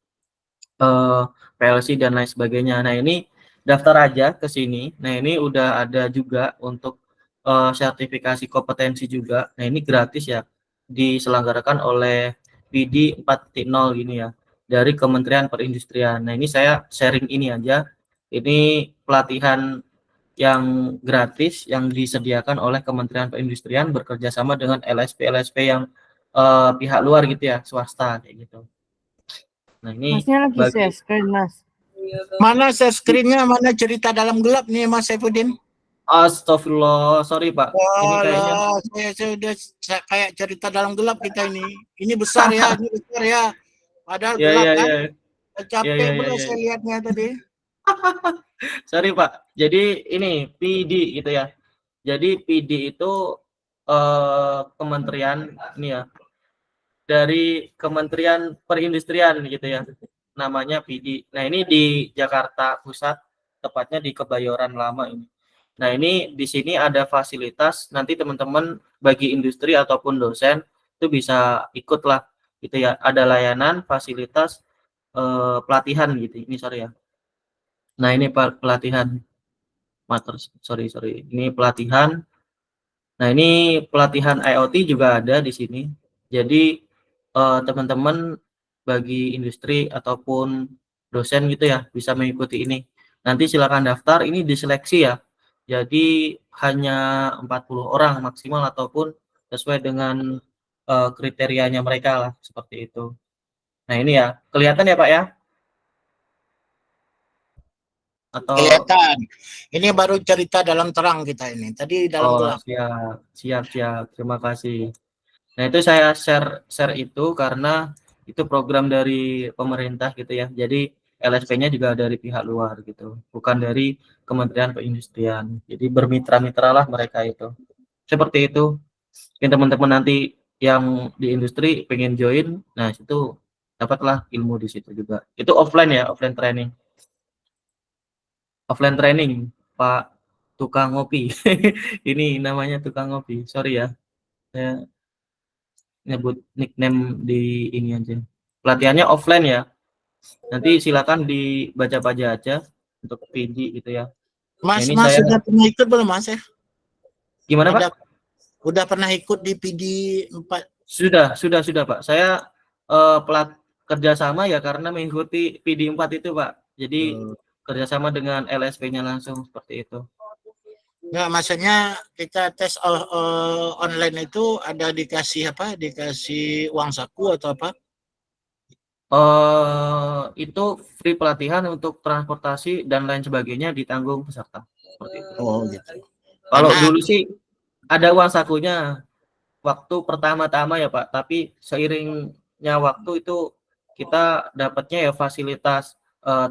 PLC dan lain sebagainya. Nah, ini daftar aja ke sini. Nah, ini udah ada juga untuk sertifikasi kompetensi juga. Nah, ini gratis ya, diselenggarakan oleh PD 4.0 gini ya, dari Kementerian Perindustrian. Nah, ini saya sharing ini aja. Ini pelatihan yang gratis yang disediakan oleh Kementerian Perindustrian bekerja sama dengan LSP yang pihak luar gitu ya, swasta kayak gitu. Nah, ini Masnya lagi share screen, Mas. Mana share screen-nya, mana cerita dalam gelap nih Mas Saifuddin? Astagfirullah, sorry Pak. Ini kayaknya saya udah kayak cerita dalam gelap kita ini. Ini besar ya, Padahal gelap kan. Capek pula saya lihatnya tadi. Sorry Pak. Jadi ini PD gitu ya. Jadi PD itu kementerian ini ya. Dari Kementerian Perindustrian gitu ya. Namanya PD. Nah, ini di Jakarta Pusat, tepatnya di Kebayoran Lama ini. Nah, ini di sini ada fasilitas nanti teman-teman bagi industri ataupun dosen itu bisa ikutlah gitu ya. Ada layanan, fasilitas pelatihan gitu. Ini sorry ya. Nah, ini pelatihan sorry. Ini pelatihan. Nah, ini pelatihan IoT juga ada di sini. Jadi teman-teman bagi industri ataupun dosen gitu ya bisa mengikuti ini. Nanti silakan daftar, ini diseleksi ya. Jadi hanya 40 orang maksimal ataupun sesuai dengan kriterianya mereka lah seperti itu. Nah, ini ya, kelihatan ya Pak ya? Atau kelihatan. Ini baru cerita dalam terang kita ini. Tadi dalam gelap. Siap. Terima kasih. Nah, itu saya share itu karena itu program dari pemerintah gitu ya. Jadi LSP-nya juga dari pihak luar gitu, bukan dari Kementerian Perindustrian. Jadi bermitra-mitra lah mereka itu. Seperti itu. Mungkin teman-teman nanti yang di industri pengen join, nah situ dapatlah ilmu di situ juga. Itu offline ya, offline training. Offline training, Pak tukang ngopi. Ini namanya tukang ngopi. Sorry ya, saya nyebut nickname di ini aja. Pelatihannya offline ya. Nanti silakan dibaca-baca aja untuk PD gitu ya. Mas, Ini Mas saya sudah pernah ikut belum Mas ya? gimana Pak? Udah pernah ikut di PD 4? Sudah Pak. Saya kerjasama ya karena mengikuti PD 4 itu Pak. Jadi kerjasama dengan LSP-nya langsung seperti itu. Enggak, maksudnya kita tes online itu ada dikasih apa? Dikasih uang saku atau apa? Itu free pelatihan untuk transportasi dan lain sebagainya ditanggung peserta. Seperti itu. Oh gitu. Kalau Karena dulu sih ada uang sakunya waktu pertama-tama ya Pak, tapi seiringnya waktu itu kita dapatnya ya fasilitas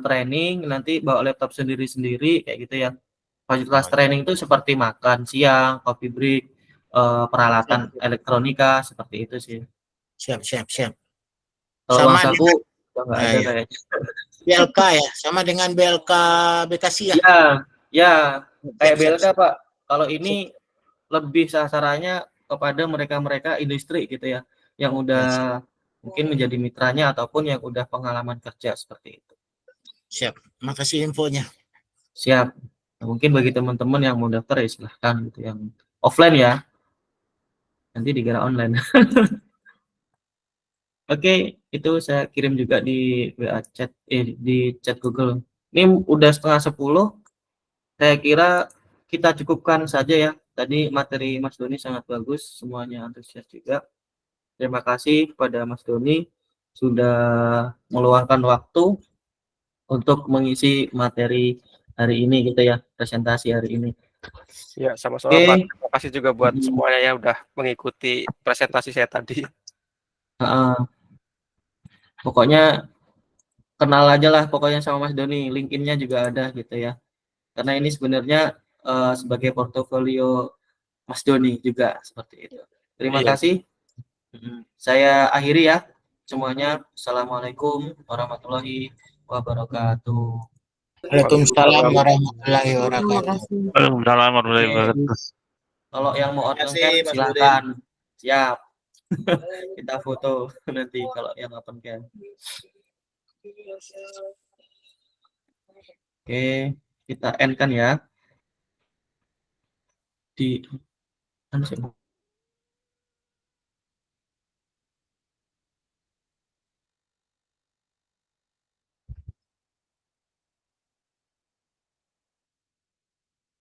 training, nanti bawa laptop sendiri-sendiri kayak gitu ya. Fasilitas training itu seperti makan siang, coffee break, peralatan elektronika seperti itu sih. siap. Kalau uang Sama saku dengan udah nggak ada kayaknya. BLK ya, sama dengan BLK Bekasi ya. Ya, kayak Siap. BLK Pak. Kalau ini lebih sasarannya kepada mereka-mereka industri gitu ya, yang udah mungkin menjadi mitranya ataupun yang udah pengalaman kerja seperti itu. Siap. Makasih infonya. Siap. Nah, mungkin bagi teman-teman yang mau daftar ya silahkan gitu, yang offline ya, nanti dikira online. Oke, itu saya kirim juga di WA chat, di chat Google. Ini udah 9:30, saya kira kita cukupkan saja ya. Tadi materi Mas Doni sangat bagus, semuanya antusias juga. Terima kasih kepada Mas Doni sudah meluangkan waktu untuk mengisi materi hari ini gitu ya, presentasi hari ini. Ya, sama-sama Oke. Pak. Terima kasih juga buat semuanya ya udah mengikuti presentasi saya tadi. Pokoknya kenal aja lah pokoknya sama Mas Doni, LinkedIn-nya juga ada gitu ya. Karena ini sebenarnya sebagai portofolio Mas Doni juga seperti itu. Terima Iya. kasih. Saya akhiri ya semuanya. Assalamualaikum warahmatullahi wabarakatuh. Waalaikumsalam warahmatullahi Terima wabarakatuh. kasih. Waalaikumsalam warahmatullahi wabarakatuh. Kalau yang mau open Terima kasih, cam Mas silakan. Siap. Kita foto nanti kalau yang open cam. Oke, kita end kan ya. Di